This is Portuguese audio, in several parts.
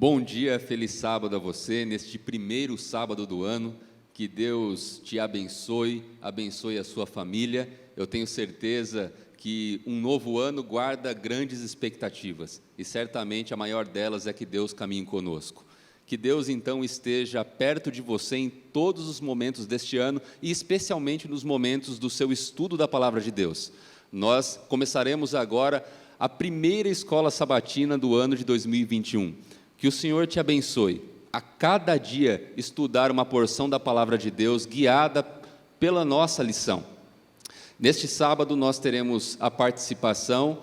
Bom dia, feliz sábado a você, neste primeiro sábado do ano. Que Deus te abençoe, abençoe a sua família. Eu tenho certeza que um novo ano guarda grandes expectativas, e certamente a maior delas é que Deus caminhe conosco. Que Deus, então, esteja perto de você em todos os momentos deste ano, e especialmente nos momentos do seu estudo da Palavra de Deus. Nós começaremos agora a primeira escola sabatina do ano de 2021. Que o Senhor te abençoe, a cada dia estudar uma porção da Palavra de Deus, guiada pela nossa lição. Neste sábado nós teremos a participação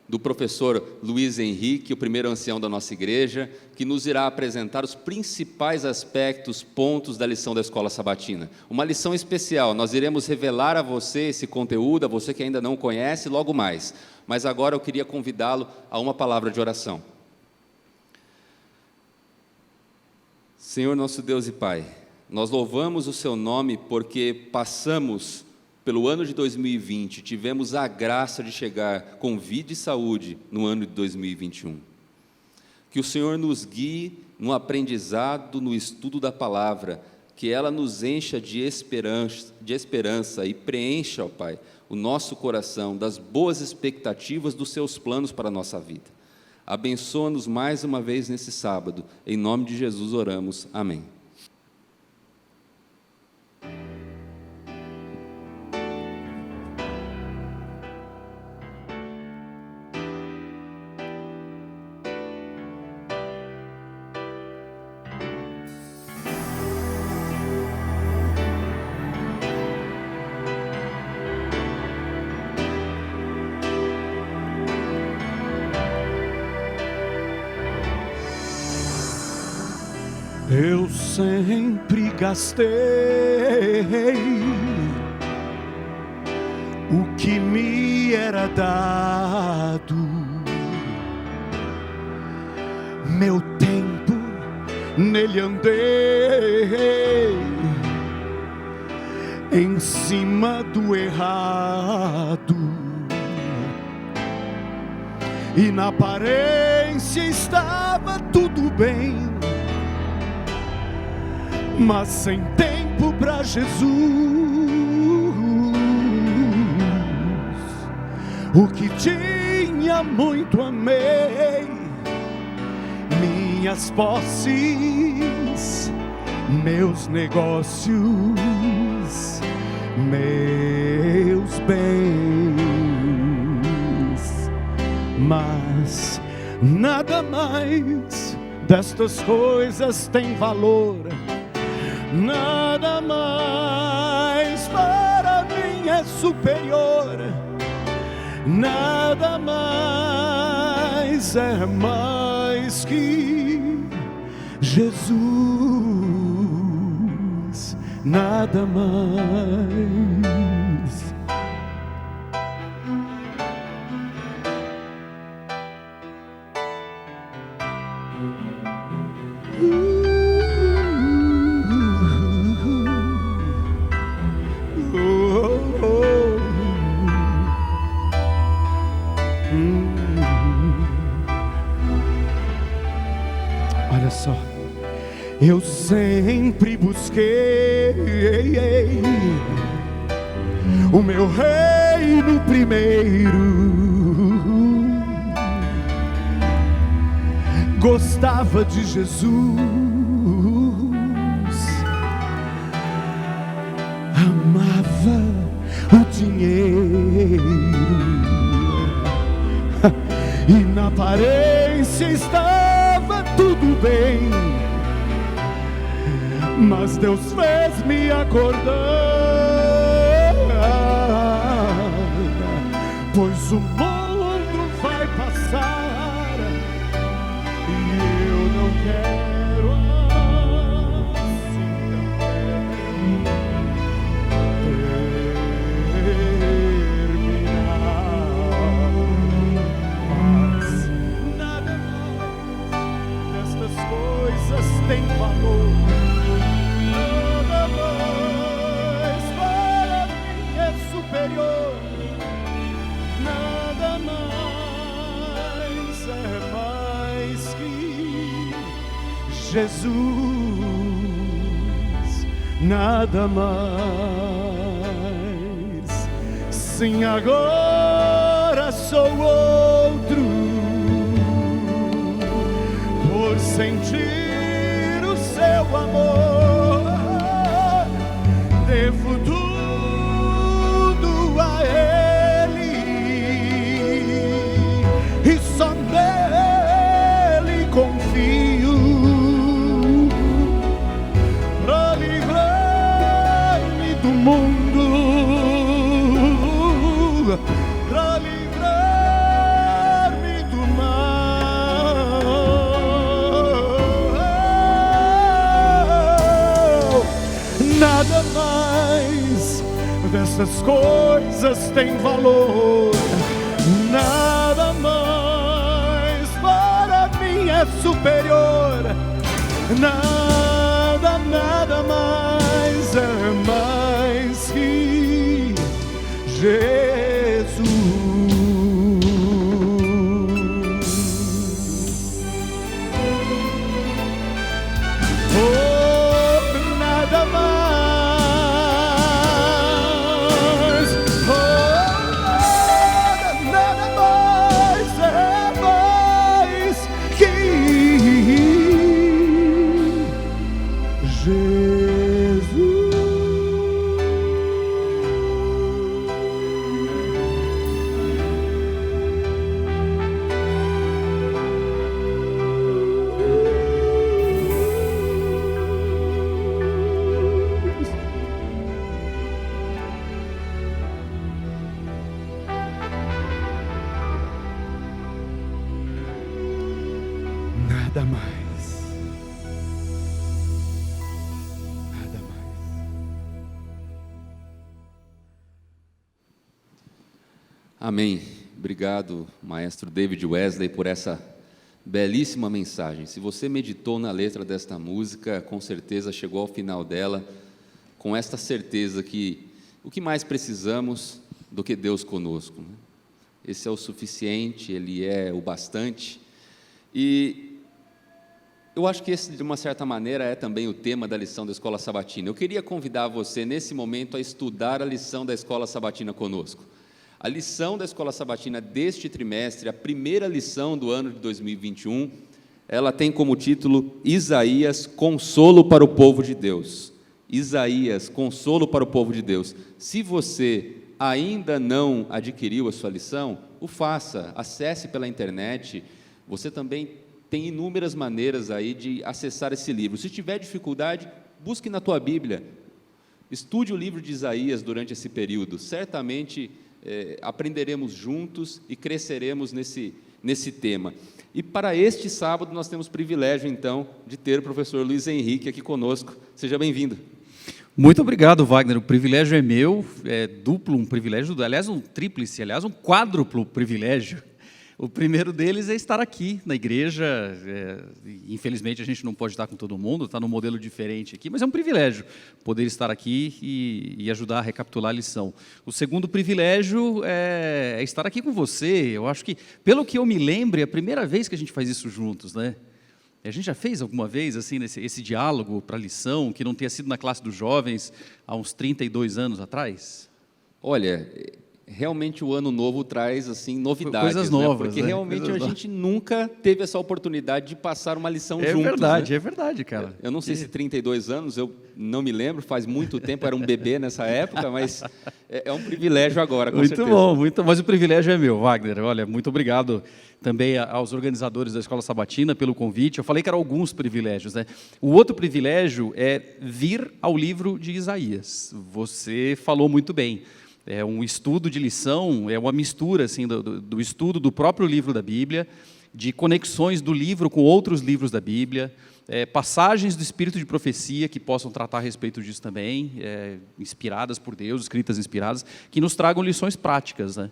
do professor Luiz Henrique, o primeiro ancião da nossa igreja, que nos irá apresentar os principais aspectos, pontos da lição da escola sabatina. Uma lição especial, nós iremos revelar a você esse conteúdo, a você que ainda não conhece, logo mais. Mas agora eu queria convidá-lo a uma palavra de oração. Senhor nosso Deus e Pai, nós louvamos o Seu nome porque passamos pelo ano de 2020, tivemos a graça de chegar com vida e saúde no ano de 2021. Que o Senhor nos guie no aprendizado, no estudo da palavra, que ela nos encha de esperança e preencha, ó Pai, o nosso coração das boas expectativas dos Seus planos para a nossa vida. Abençoa-nos mais uma vez nesse sábado. Em nome de Jesus oramos. Amém. Eu sempre gastei o que me era dado, meu tempo nele andei, em cima do errado, e na aparência estava tudo bem, mas sem tempo para Jesus. O que tinha muito amei, minhas posses, meus negócios, meus bens, mas nada mais destas coisas tem valor. Nada mais para mim é superior, nada mais é mais que Jesus, nada mais. Olha só, eu sempre busquei o meu reino primeiro, gostava de Jesus, amava o dinheiro, e na aparência estava tudo bem, mas Deus fez-me acordar, pois o mundo vai passar e eu não quero assim terminar, mas nada mais destas coisas tem valor. Nada mais é mais que Jesus, nada mais. Sim, agora sou outro, por sentir o seu amor, devo tudo a Ele, e só nele confio, pra livrar-me do mundo, pra livrar-me do mal. Nada mais dessas coisas tem valor, nada mais para mim é superior, nada, nada mais é mais que Jesus. Oh, nada mais, oh, nada mais é mais que nada mais, nada mais. Amém. Obrigado, maestro David Wesley, por essa belíssima mensagem. Se você meditou na letra desta música, com certeza chegou ao final dela com esta certeza que o que mais precisamos do que Deus conosco, né? Esse é o suficiente, Ele é o bastante. E eu acho que esse, de uma certa maneira, é também o tema da lição da Escola Sabatina. Eu queria convidar você, nesse momento, a estudar a lição da Escola Sabatina conosco. A lição da Escola Sabatina deste trimestre, a primeira lição do ano de 2021, ela tem como título Isaías, consolo para o povo de Deus. Isaías, consolo para o povo de Deus. Se você ainda não adquiriu a sua lição, o faça, acesse pela internet. Você também tem inúmeras maneiras aí de acessar esse livro. Se tiver dificuldade, busque na tua Bíblia. Estude o livro de Isaías durante esse período. Certamente aprenderemos juntos e cresceremos nesse tema. E para este sábado nós temos o privilégio, então, de ter o professor Luiz Henrique aqui conosco. Seja bem-vindo. Muito obrigado, Wagner. O privilégio é meu, é duplo um privilégio, aliás, um tríplice, aliás, um quádruplo privilégio. O primeiro deles é estar aqui na igreja. Infelizmente, a gente não pode estar com todo mundo, está num modelo diferente aqui, mas é um privilégio poder estar aqui e ajudar a recapitular a lição. O segundo privilégio é estar aqui com você. Eu acho que, pelo que eu me lembro, é a primeira vez que a gente faz isso juntos, né? A gente já fez alguma vez assim, esse diálogo para a lição, que não tenha sido na classe dos jovens há uns 32 anos atrás? Olha, realmente o ano novo traz assim novidades, coisas novas, né? Porque né? realmente Coisas a gente nunca teve essa oportunidade de passar uma lição juntos. Verdade, né? É verdade, cara. Eu não sei se 32 anos, eu não me lembro, faz muito tempo, era um bebê nessa época, mas é um privilégio agora, com certeza. Muito bom, mas o privilégio é meu, Wagner. Olha, muito obrigado também aos organizadores da Escola Sabatina pelo convite. Eu falei que eram alguns privilégios, né? O outro privilégio é vir ao livro de Isaías. Você falou muito bem. É um estudo de lição, é uma mistura assim, do estudo do próprio livro da Bíblia, de conexões do livro com outros livros da Bíblia, passagens do Espírito de profecia que possam tratar a respeito disso também, inspiradas por Deus, escritas inspiradas, que nos tragam lições práticas, né?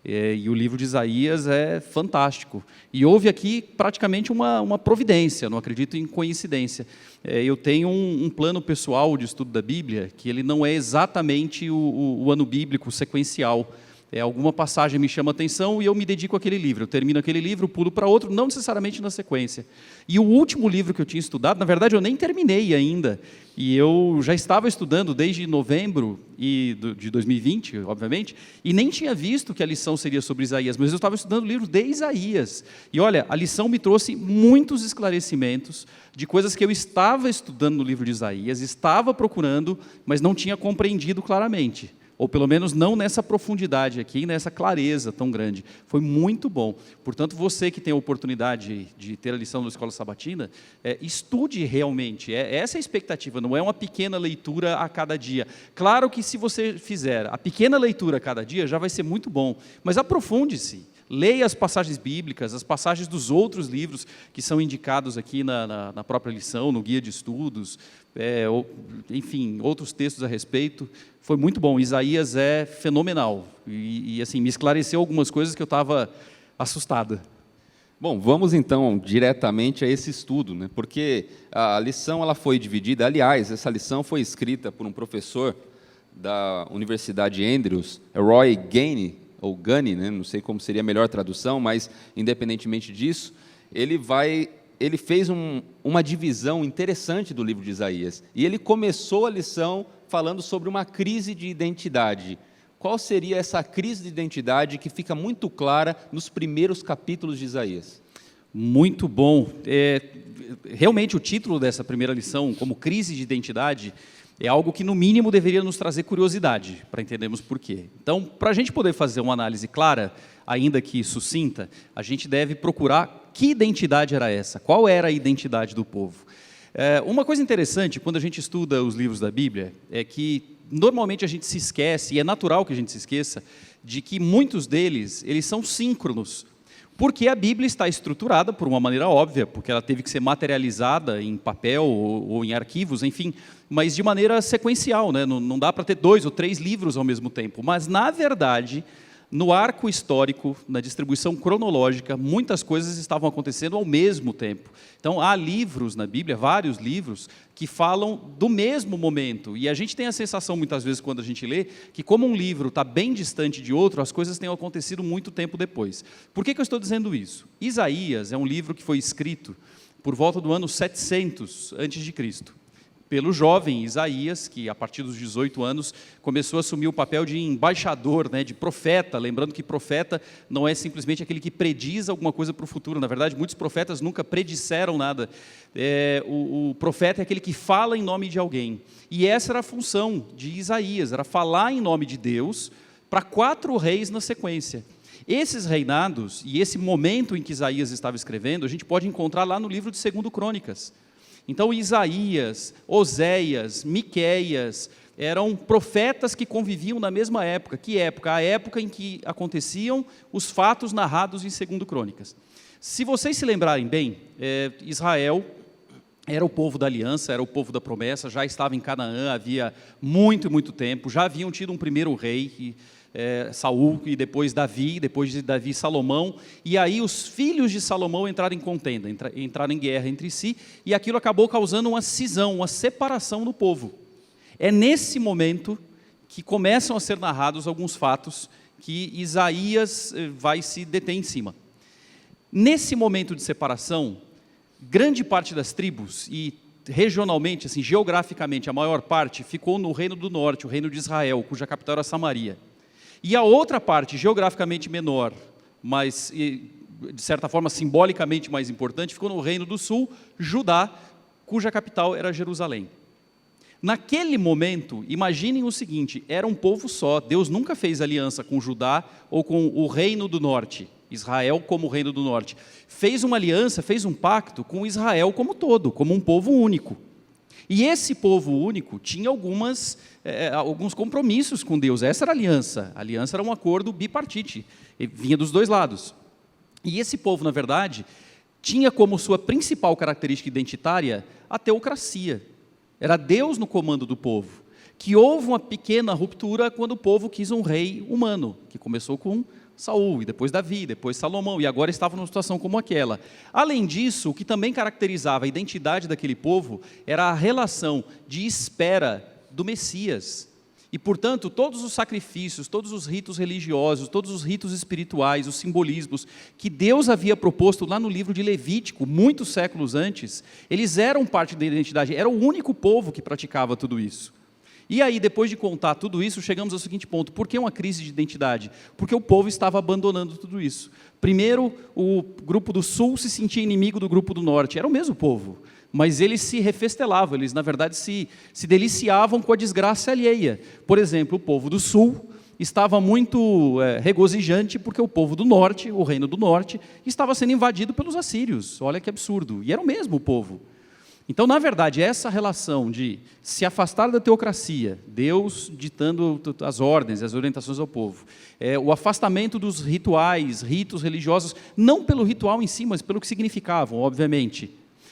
E o livro de Isaías é fantástico. E houve aqui praticamente uma providência, não acredito em coincidência. Eu tenho um plano pessoal de estudo da Bíblia, que ele não é exatamente o ano bíblico sequencial. Alguma passagem me chama a atenção e eu me dedico àquele livro. Eu termino aquele livro, pulo para outro, não necessariamente na sequência. E o último livro que eu tinha estudado, na verdade eu nem terminei ainda, e eu já estava estudando desde novembro de 2020, obviamente, e nem tinha visto que a lição seria sobre Isaías, mas eu estava estudando o livro de Isaías. E olha, a lição me trouxe muitos esclarecimentos de coisas que eu estava estudando no livro de Isaías, estava procurando, mas não tinha compreendido claramente. Ou pelo menos não nessa profundidade aqui, nessa clareza tão grande. Foi muito bom. Portanto, você que tem a oportunidade de ter a lição da Escola Sabatina, estude realmente. Essa é a expectativa, não é uma pequena leitura a cada dia. Claro que se você fizer a pequena leitura a cada dia, já vai ser muito bom. Mas aprofunde-se. Leia as passagens bíblicas, as passagens dos outros livros que são indicados aqui na própria lição, no guia de estudos, enfim, outros textos a respeito. Foi muito bom. Isaías é fenomenal. E assim, me esclareceu algumas coisas que eu estava assustada. Bom, vamos então diretamente a esse estudo, né? Porque a lição ela foi dividida, aliás, essa lição foi escrita por um professor da Universidade Andrews, Roy Gaine, ou Gani, né? Não sei como seria a melhor tradução, mas independentemente disso, ele fez uma divisão interessante do livro de Isaías, e ele começou a lição falando sobre uma crise de identidade. Qual seria essa crise de identidade que fica muito clara nos primeiros capítulos de Isaías? Muito bom. Realmente o título dessa primeira lição, como crise de identidade, é algo que, no mínimo, deveria nos trazer curiosidade, para entendermos por quê. Então, para a gente poder fazer uma análise clara, ainda que sucinta, a gente deve procurar que identidade era essa, qual era a identidade do povo. Uma coisa interessante, quando a gente estuda os livros da Bíblia, é que, normalmente, a gente se esquece, e é natural que a gente se esqueça, de que muitos deles, eles são síncronos. Porque a Bíblia está estruturada por uma maneira óbvia, porque ela teve que ser materializada em papel ou em arquivos, enfim, mas de maneira sequencial, né? Não dá para ter 2 ou 3 livros ao mesmo tempo. Mas, na verdade, no arco histórico, na distribuição cronológica, muitas coisas estavam acontecendo ao mesmo tempo. Então, há livros na Bíblia, vários livros, que falam do mesmo momento. E a gente tem a sensação, muitas vezes, quando a gente lê, que como um livro está bem distante de outro, as coisas tenham acontecido muito tempo depois. Por que eu estou dizendo isso? Isaías é um livro que foi escrito por volta do ano 700 a.C., pelo jovem Isaías, que a partir dos 18 anos começou a assumir o papel de embaixador, né, de profeta, lembrando que profeta não é simplesmente aquele que prediz alguma coisa para o futuro. Na verdade, muitos profetas nunca predisseram nada. O profeta é aquele que fala em nome de alguém. E essa era a função de Isaías, era falar em nome de Deus para 4 reis na sequência. Esses reinados e esse momento em que Isaías estava escrevendo, a gente pode encontrar lá no livro de 2 Crônicas. Então, Isaías, Oséias, Miqueias, eram profetas que conviviam na mesma época. Que época? A época em que aconteciam os fatos narrados em 2 Crônicas. Se vocês se lembrarem bem, Israel era o povo da aliança, era o povo da promessa, já estava em Canaã havia muito, muito tempo, já haviam tido um primeiro rei, Saul, e depois Davi, depois de Davi, Salomão, e aí os filhos de Salomão entraram em contenda, entraram em guerra entre si, e aquilo acabou causando uma cisão, uma separação no povo. É nesse momento que começam a ser narrados alguns fatos que Isaías vai se deter em cima. Nesse momento de separação, grande parte das tribos, e regionalmente, assim, geograficamente, a maior parte, ficou no reino do norte, o reino de Israel, cuja capital era Samaria. E a outra parte, geograficamente menor, mas de certa forma simbolicamente mais importante, ficou no reino do sul, Judá, cuja capital era Jerusalém. Naquele momento, imaginem o seguinte, era um povo só, Deus nunca fez aliança com Judá ou com o reino do norte, Israel como o reino do norte. Fez uma aliança, fez um pacto com Israel como todo, como um povo único. E esse povo único tinha alguns compromissos com Deus. Essa era a aliança. A aliança era um acordo bipartite, vinha dos 2 lados. E esse povo, na verdade, tinha como sua principal característica identitária a teocracia. Era Deus no comando do povo. Que houve uma pequena ruptura quando o povo quis um rei humano, que começou com Saul, e depois Davi, depois Salomão, e agora estava numa situação como aquela. Além disso, o que também caracterizava a identidade daquele povo era a relação de espera do Messias. E, portanto, todos os sacrifícios, todos os ritos religiosos, todos os ritos espirituais, os simbolismos que Deus havia proposto lá no livro de Levítico, muitos séculos antes, eles eram parte da identidade, era o único povo que praticava tudo isso. E aí, depois de contar tudo isso, chegamos ao seguinte ponto: por que uma crise de identidade? Porque o povo estava abandonando tudo isso. Primeiro, o grupo do sul se sentia inimigo do grupo do norte, era o mesmo povo, mas eles se refestelavam, eles na verdade se deliciavam com a desgraça alheia. Por exemplo, o povo do sul estava muito regozijante porque o povo do norte, o reino do norte, estava sendo invadido pelos assírios. Olha que absurdo, e era o mesmo povo. Então, na verdade, essa relação de se afastar da teocracia, Deus ditando as ordens, as orientações ao povo, o afastamento dos rituais, ritos religiosos, não pelo ritual em si, mas pelo que significavam, obviamente.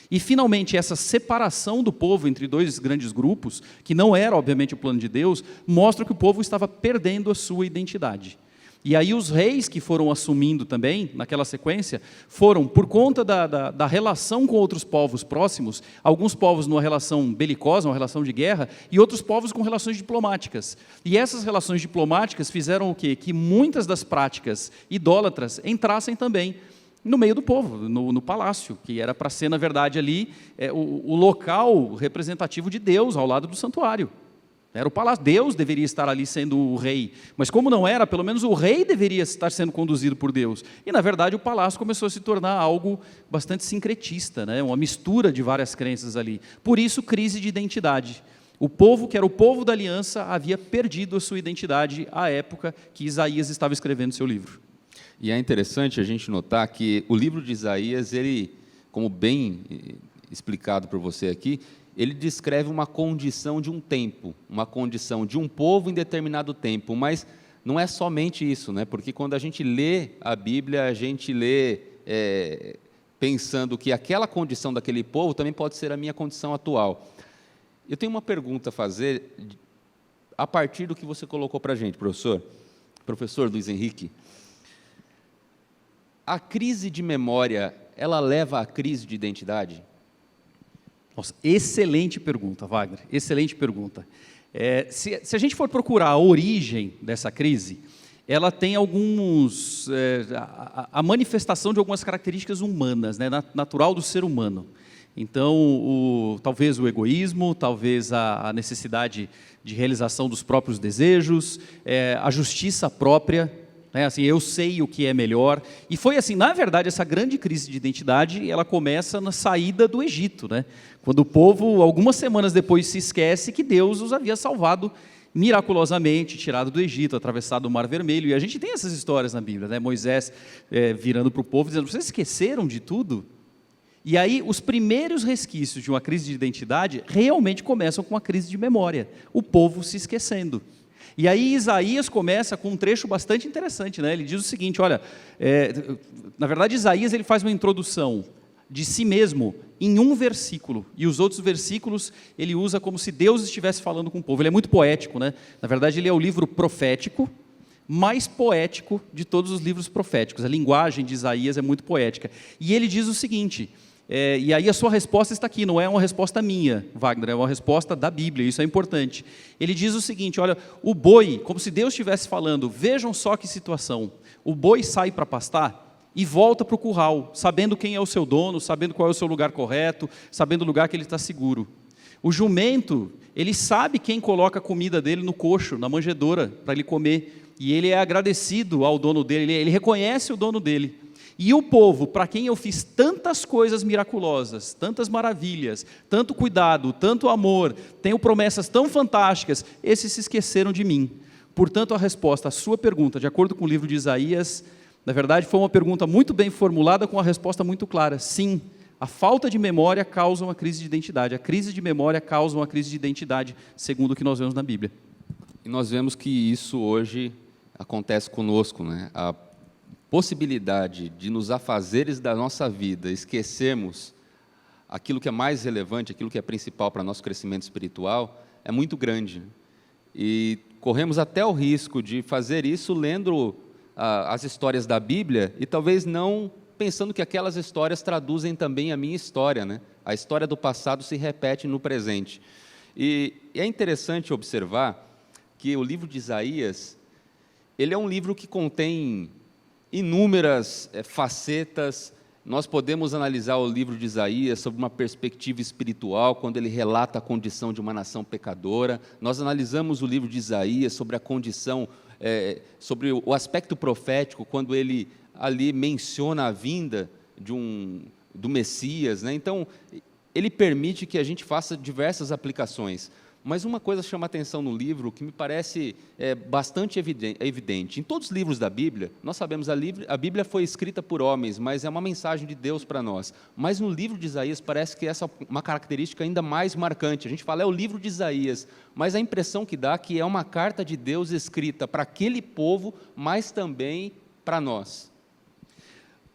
E, finalmente, essa separação do povo entre dois grandes grupos, que não era, obviamente, o plano de Deus, mostra que o povo estava perdendo a sua identidade. E aí os reis que foram assumindo também, naquela sequência, foram, por conta da relação com outros povos próximos, alguns povos numa relação belicosa, uma relação de guerra, e outros povos com relações diplomáticas. E essas relações diplomáticas fizeram o quê? Que muitas das práticas idólatras entrassem também no meio do povo, no palácio, que era para ser, na verdade, ali o local representativo de Deus, ao lado do santuário. Era o palácio, Deus deveria estar ali sendo o rei, mas como não era, pelo menos o rei deveria estar sendo conduzido por Deus. E, na verdade, o palácio começou a se tornar algo bastante sincretista, né? Uma mistura de várias crenças ali. Por isso, crise de identidade. O povo, que era o povo da aliança, havia perdido a sua identidade à época que Isaías estava escrevendo seu livro. E é interessante a gente notar que o livro de Isaías, ele, como bem explicado por você aqui, ele descreve uma condição de um tempo, uma condição de um povo em determinado tempo, mas não é somente isso, né? Porque quando a gente lê a Bíblia, a gente lê pensando que aquela condição daquele povo também pode ser a minha condição atual. Eu tenho uma pergunta a fazer a partir do que você colocou para a gente, professor Luiz Henrique. A crise de memória, ela leva à crise de identidade? Nossa, excelente pergunta, Wagner, excelente pergunta. Se a gente for procurar a origem dessa crise, ela tem a manifestação de algumas características humanas, né, natural do ser humano. Então, talvez o egoísmo, talvez a necessidade de realização dos próprios desejos, a justiça própria, né, assim, eu sei o que é melhor. E foi assim, na verdade, essa grande crise de identidade, ela começa na saída do Egito, né? Quando o povo, algumas semanas depois, se esquece que Deus os havia salvado miraculosamente, tirado do Egito, atravessado o Mar Vermelho. E a gente tem essas histórias na Bíblia, né? Moisés virando para o povo, dizendo: vocês esqueceram de tudo? E aí, os primeiros resquícios de uma crise de identidade realmente começam com uma crise de memória. O povo se esquecendo. E aí Isaías começa com um trecho bastante interessante, né? Ele diz o seguinte, olha, na verdade Isaías ele faz uma introdução de si mesmo em um versículo, e os outros versículos ele usa como se Deus estivesse falando com o povo. Ele é muito poético, né? Na verdade ele é o livro profético mais poético de todos os livros proféticos. A linguagem de Isaías é muito poética. E ele diz o seguinte, e aí a sua resposta está aqui, não é uma resposta minha, Wagner, é uma resposta da Bíblia, isso é importante. Ele diz o seguinte, olha, o boi, como se Deus estivesse falando, vejam só que situação, o boi sai para pastar e volta para o curral, sabendo quem é o seu dono, sabendo qual é o seu lugar correto, sabendo o lugar que ele está seguro. O jumento, ele sabe quem coloca a comida dele no coxo, na manjedoura, para ele comer, e ele é agradecido ao dono dele, ele reconhece o dono dele. E o povo, para quem eu fiz tantas coisas miraculosas, tantas maravilhas, tanto cuidado, tanto amor, tenho promessas tão fantásticas, esses se esqueceram de mim. Portanto, a resposta à sua pergunta, de acordo com o livro de Isaías, na verdade foi uma pergunta muito bem formulada com uma resposta muito clara. Sim, a falta de memória causa uma crise de identidade. A crise de memória causa uma crise de identidade, segundo o que nós vemos na Bíblia. E nós vemos que isso hoje acontece conosco, né? A possibilidade de nos afazeres da nossa vida, esquecermos aquilo que é mais relevante, aquilo que é principal para nosso crescimento espiritual, é muito grande. E corremos até o risco de fazer isso lendo as histórias da Bíblia e talvez não pensando que aquelas histórias traduzem também a minha história, né? A história do passado se repete no presente. E é interessante observar porque o livro de Isaías, ele é um livro que contém inúmeras facetas. Nós podemos analisar o livro de Isaías sob uma perspectiva espiritual, quando ele relata a condição de uma nação pecadora. Nós analisamos o livro de Isaías sobre a condição, sobre o aspecto profético, quando ele ali menciona a vinda do Messias, né? Então, ele permite que a gente faça diversas aplicações. Mas uma coisa chama a atenção no livro, que me parece bastante evidente. Em todos os livros da Bíblia, nós sabemos que a Bíblia foi escrita por homens, mas é uma mensagem de Deus para nós. Mas no livro de Isaías parece que essa é uma característica ainda mais marcante. A gente fala, é o livro de Isaías, mas a impressão que dá é que é uma carta de Deus escrita para aquele povo, mas também para nós.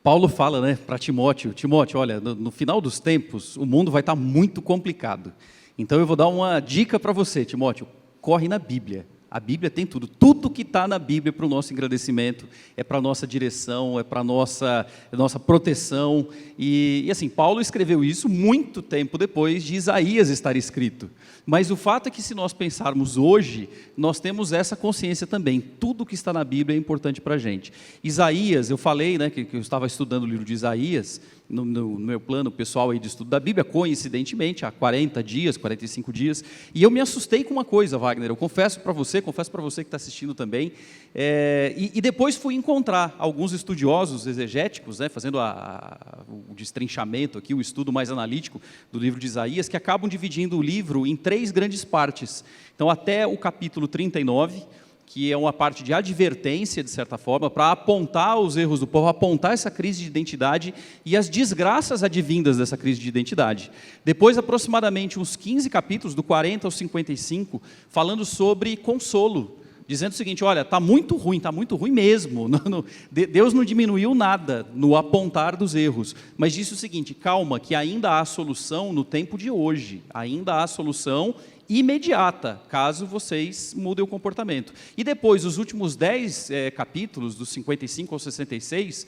Paulo fala, né, para Timóteo, olha, no final dos tempos, o mundo vai estar muito complicado. Então eu vou dar uma dica para você, Timóteo, corre na Bíblia. A Bíblia tem tudo. Tudo que está na Bíblia para o nosso engrandecimento, é para a nossa direção, é para a nossa proteção. E assim, Paulo escreveu isso muito tempo depois de Isaías estar escrito. Mas o fato é que, se nós pensarmos hoje, nós temos essa consciência também. Tudo que está na Bíblia é importante para a gente. Isaías, eu falei, né, que eu estava estudando o livro de Isaías, no meu plano pessoal aí de estudo da Bíblia, coincidentemente, há 40 dias, 45 dias, e eu me assustei com uma coisa, Wagner, eu confesso para você que está assistindo também, e depois fui encontrar alguns estudiosos exegéticos, né, fazendo o destrinchamento aqui, o estudo mais analítico do livro de Isaías, que acabam dividindo o livro em 3 grandes partes. Então, até o capítulo 39, que é uma parte de advertência, de certa forma, para apontar os erros do povo, apontar essa crise de identidade e as desgraças advindas dessa crise de identidade. Depois, aproximadamente uns 15 capítulos, do 40 ao 55, falando sobre consolo, dizendo o seguinte, olha, está muito ruim mesmo, Deus não diminuiu nada no apontar dos erros, mas disse o seguinte, calma, que ainda há solução no tempo de hoje, ainda há solução imediata, caso vocês mudem o comportamento. E depois, os últimos 10 capítulos, dos 55 ao 66,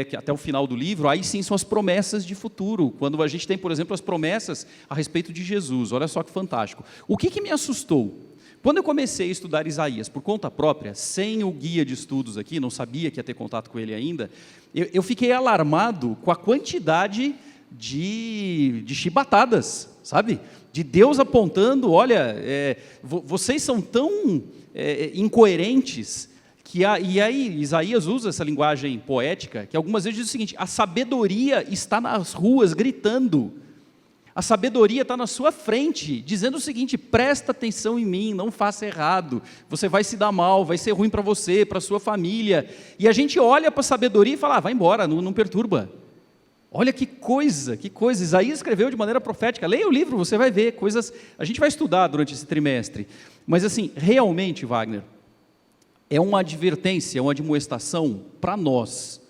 que até o final do livro, aí sim são as promessas de futuro, quando a gente tem, por exemplo, as promessas a respeito de Jesus. Olha só que fantástico. O que me assustou? Quando eu comecei a estudar Isaías por conta própria, sem o guia de estudos aqui, não sabia que ia ter contato com ele ainda, eu fiquei alarmado com a quantidade de chibatadas, sabe? De Deus apontando, olha, vocês são tão incoerentes, e aí Isaías usa essa linguagem poética, que algumas vezes diz o seguinte, a sabedoria está nas ruas gritando, a sabedoria está na sua frente, dizendo o seguinte, presta atenção em mim, não faça errado, você vai se dar mal, vai ser ruim para você, para a sua família, e a gente olha para a sabedoria e fala, vai embora, não perturba. Olha que coisa, Isaías escreveu de maneira profética, leia o livro, você vai ver coisas, a gente vai estudar durante esse trimestre, mas assim, realmente, Wagner, é uma advertência, uma admoestação para nós,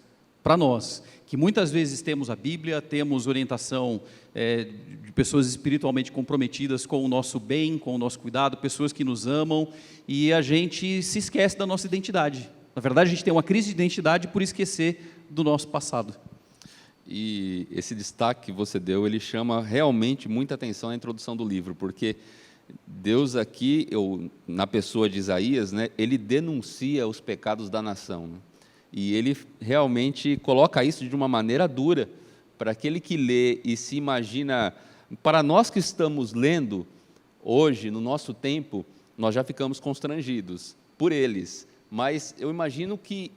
que muitas vezes temos a Bíblia, temos orientação de pessoas espiritualmente comprometidas com o nosso bem, com o nosso cuidado, pessoas que nos amam, e a gente se esquece da nossa identidade. Na verdade, a gente tem uma crise de identidade por esquecer do nosso passado. E esse destaque que você deu, ele chama realmente muita atenção na introdução do livro, porque Deus aqui, na pessoa de Isaías, né, ele denuncia os pecados da nação, né? E ele realmente coloca isso de uma maneira dura, para aquele que lê e se imagina, para nós que estamos lendo, hoje, no nosso tempo, nós já ficamos constrangidos por eles, mas eu imagino que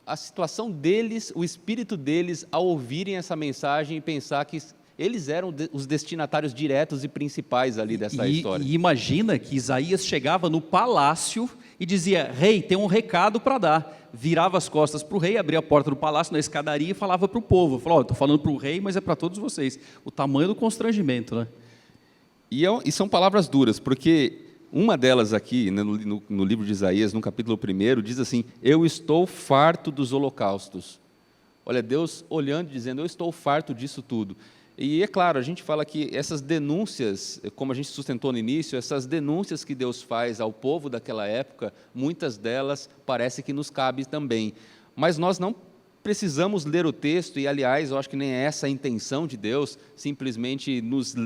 a situação deles, o espírito deles, ao ouvirem essa mensagem e pensar que eles eram os destinatários diretos e principais ali dessa história. E imagina que Isaías chegava no palácio e dizia, rei, tem um recado para dar. Virava as costas para o rei, abria a porta do palácio, na escadaria, e falava para o povo. Falou, estou falando para o rei, mas é para todos vocês. O tamanho do constrangimento, né? E são palavras duras, porque uma delas aqui, né, no livro de Isaías, no capítulo 1, diz assim, eu estou farto dos holocaustos. Olha, Deus olhando e dizendo, eu estou farto disso tudo. E é claro, a gente fala que essas denúncias, como a gente sustentou no início, essas denúncias que Deus faz ao povo daquela época, muitas delas parece que nos cabe também. Mas nós não precisamos ler o texto, e aliás, eu acho que nem é essa a intenção de Deus, simplesmente nos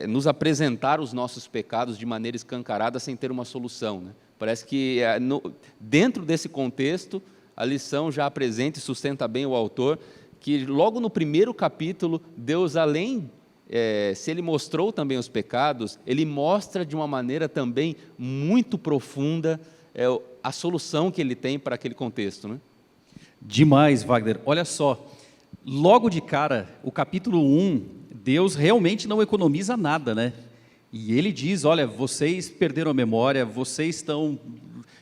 nos apresentar os nossos pecados de maneira escancarada sem ter uma solução, né? Parece que dentro desse contexto a lição já apresenta e sustenta bem o autor, que logo no primeiro capítulo, Deus, além, se Ele mostrou também os pecados, Ele mostra de uma maneira também muito profunda a solução que Ele tem para aquele contexto, né? Demais, Wagner. Olha só, logo de cara, o capítulo 1, Deus realmente não economiza nada, né? E Ele diz, olha, vocês perderam a memória, vocês estão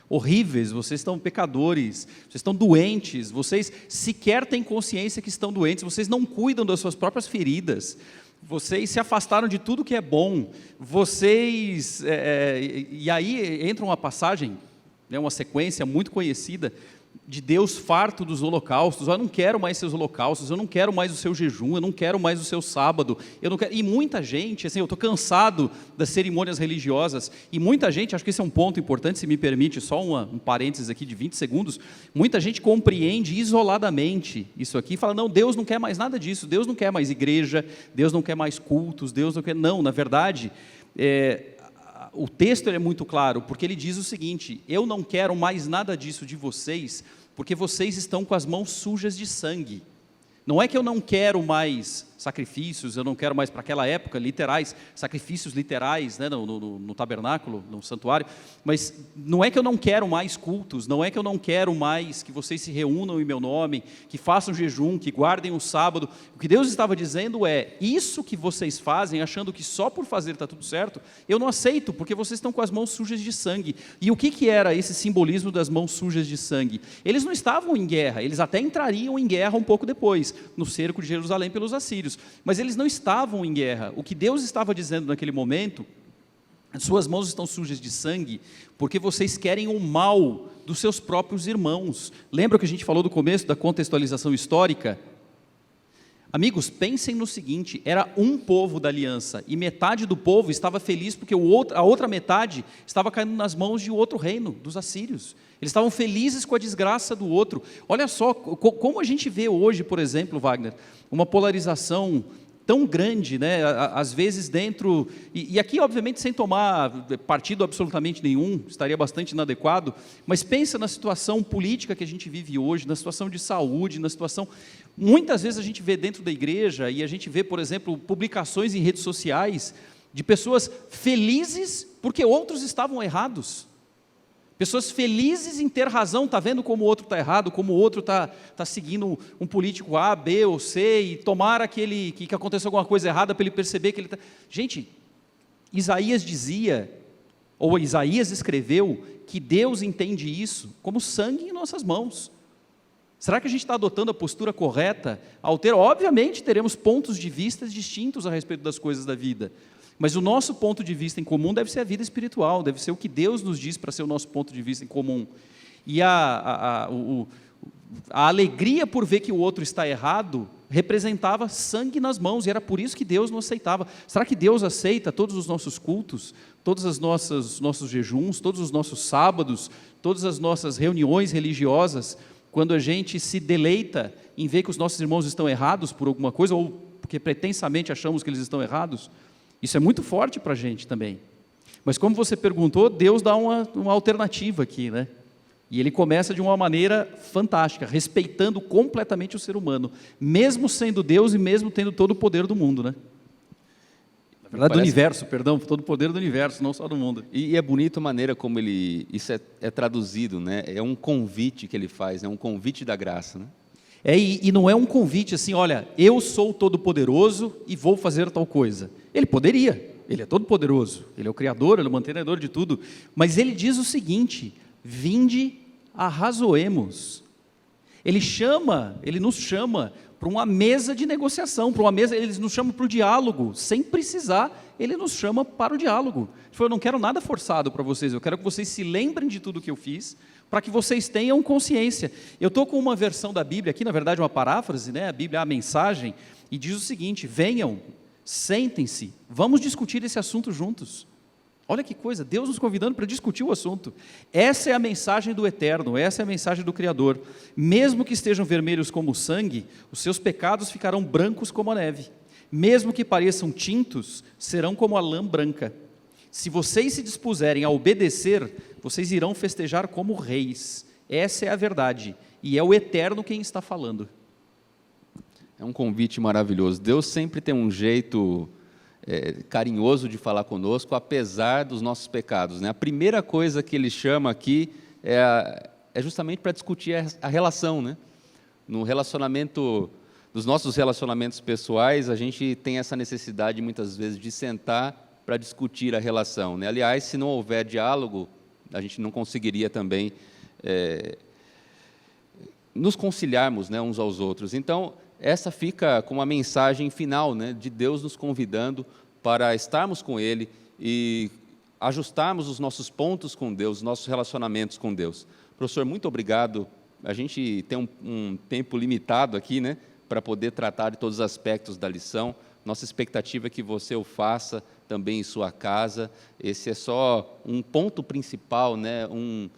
horríveis, vocês estão pecadores, vocês estão doentes, vocês sequer têm consciência que estão doentes, vocês não cuidam das suas próprias feridas, vocês se afastaram de tudo que é bom, vocês... e aí entra uma passagem, né, uma sequência muito conhecida, de Deus farto dos holocaustos. Eu não quero mais seus holocaustos, eu não quero mais o seu jejum, eu não quero mais o seu sábado, eu não quero... E muita gente, assim, eu estou cansado das cerimônias religiosas, e muita gente, acho que esse é um ponto importante, se me permite, só um parênteses aqui de 20 segundos, muita gente compreende isoladamente isso aqui, e fala, não, Deus não quer mais nada disso, Deus não quer mais igreja, Deus não quer mais cultos, Deus não quer... Não, na verdade, o texto é muito claro, porque ele diz o seguinte, eu não quero mais nada disso de vocês, porque vocês estão com as mãos sujas de sangue. Não é que eu não quero mais sacrifícios, eu não quero mais, para aquela época, sacrifícios literais, né, no tabernáculo, no santuário, mas não é que eu não quero mais cultos, não é que eu não quero mais que vocês se reúnam em meu nome, que façam jejum, que guardem o sábado. O que Deus estava dizendo é, isso que vocês fazem, achando que só por fazer está tudo certo, eu não aceito, porque vocês estão com as mãos sujas de sangue. E o que era esse simbolismo das mãos sujas de sangue? Eles não estavam em guerra, eles até entrariam em guerra um pouco depois, no cerco de Jerusalém pelos assírios, mas eles não estavam em guerra. O que Deus estava dizendo naquele momento, suas mãos estão sujas de sangue, porque vocês querem o mal dos seus próprios irmãos. Lembra que a gente falou do começo da contextualização histórica? Amigos, pensem no seguinte, era um povo da aliança, e metade do povo estava feliz porque a outra metade estava caindo nas mãos de outro reino, dos assírios. Eles estavam felizes com a desgraça do outro. Olha só, como a gente vê hoje, por exemplo, Wagner, uma polarização tão grande, né? Às vezes dentro, e aqui obviamente sem tomar partido absolutamente nenhum, estaria bastante inadequado, mas pensa na situação política que a gente vive hoje, na situação de saúde, na situação, muitas vezes a gente vê dentro da igreja, e a gente vê, por exemplo, publicações em redes sociais, de pessoas felizes porque outros estavam errados. Pessoas felizes em ter razão, está vendo como o outro está errado, como o outro está seguindo um político A, B ou C, e tomara que aconteceu alguma coisa errada para ele perceber que ele está... Gente, Isaías dizia, ou Isaías escreveu, que Deus entende isso como sangue em nossas mãos. Será que a gente está adotando a postura correta ao ter... Obviamente teremos pontos de vista distintos a respeito das coisas da vida, mas o nosso ponto de vista em comum deve ser a vida espiritual, deve ser o que Deus nos diz para ser o nosso ponto de vista em comum. E a alegria por ver que o outro está errado representava sangue nas mãos, e era por isso que Deus não aceitava. Será que Deus aceita todos os nossos cultos, todos os nossos jejuns, todos os nossos sábados, todas as nossas reuniões religiosas, quando a gente se deleita em ver que os nossos irmãos estão errados por alguma coisa, ou porque pretensamente achamos que eles estão errados? Isso é muito forte para a gente também. Mas como você perguntou, Deus dá uma alternativa aqui, né? E Ele começa de uma maneira fantástica, respeitando completamente o ser humano, mesmo sendo Deus e mesmo tendo todo o poder do mundo, né? Na verdade, do universo, perdão, todo o poder do universo, não só do mundo. E é bonito a maneira como isso é traduzido, né? É um convite que Ele faz, é um convite da graça, né? E não é um convite assim, olha, eu sou todo-poderoso e vou fazer tal coisa. Ele poderia, Ele é todo-poderoso, Ele é o Criador, Ele é o mantenedor de tudo, mas Ele diz o seguinte, vinde, arrazoemos. Ele nos chama para uma mesa de negociação, Ele nos chama para o diálogo, sem precisar, Ele nos chama para o diálogo. Ele falou, eu não quero nada forçado para vocês, eu quero que vocês se lembrem de tudo que eu fiz, para que vocês tenham consciência. Eu estou com uma versão da Bíblia aqui, na verdade uma paráfrase, né? A Bíblia, a mensagem, e diz o seguinte, venham, sentem-se, vamos discutir esse assunto juntos. Olha que coisa, Deus nos convidando para discutir o assunto. Essa é a mensagem do Eterno, essa é a mensagem do Criador. Mesmo que estejam vermelhos como o sangue, os seus pecados ficarão brancos como a neve. Mesmo que pareçam tintos, serão como a lã branca. Se vocês se dispuserem a obedecer, vocês irão festejar como reis. Essa é a verdade, e é o Eterno quem está falando. É um convite maravilhoso. Deus sempre tem um jeito carinhoso de falar conosco, apesar dos nossos pecados, né? A primeira coisa que Ele chama aqui é justamente para discutir a relação, né? No relacionamento, nos nossos relacionamentos pessoais, a gente tem essa necessidade, muitas vezes, de sentar para discutir a relação, né? Aliás, se não houver diálogo, a gente não conseguiria também nos conciliarmos, né, uns aos outros. Então, essa fica como a mensagem final, né, de Deus nos convidando para estarmos com Ele e ajustarmos os nossos pontos com Deus, os nossos relacionamentos com Deus. Professor, muito obrigado. A gente tem um tempo limitado aqui, né, para poder tratar de todos os aspectos da lição. Nossa expectativa é que você o faça também em sua casa. Esse é só um ponto principal, né, um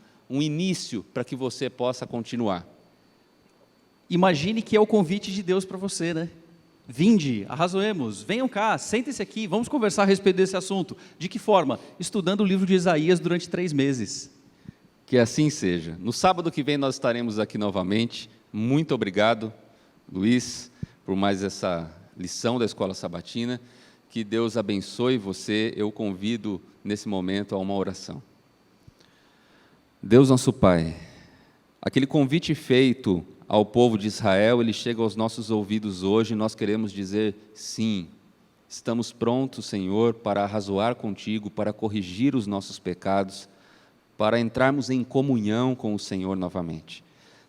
início para que você possa continuar. Imagine que é o convite de Deus para você, né? Vinde, arrazoemos, venham cá, sentem-se aqui, vamos conversar a respeito desse assunto. De que forma? Estudando o livro de Isaías durante 3 meses. Que assim seja. No sábado que vem nós estaremos aqui novamente. Muito obrigado, Luiz, por mais essa lição da Escola Sabatina. Que Deus abençoe você. Eu convido nesse momento a uma oração. Deus nosso Pai, aquele convite feito ao povo de Israel, ele chega aos nossos ouvidos hoje, e nós queremos dizer sim, estamos prontos, Senhor, para arrazoar contigo, para corrigir os nossos pecados, para entrarmos em comunhão com o Senhor novamente.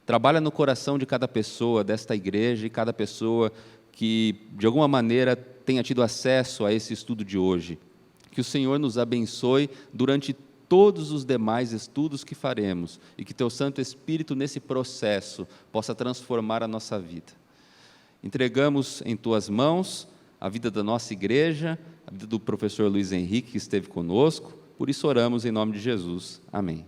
Trabalha no coração de cada pessoa desta igreja e cada pessoa que, de alguma maneira, tenha tido acesso a esse estudo de hoje. Que o Senhor nos abençoe durante todos os demais estudos que faremos e que Teu Santo Espírito, nesse processo, possa transformar a nossa vida. Entregamos em Tuas mãos a vida da nossa igreja, a vida do professor Luiz Henrique, que esteve conosco, por isso oramos em nome de Jesus. Amém.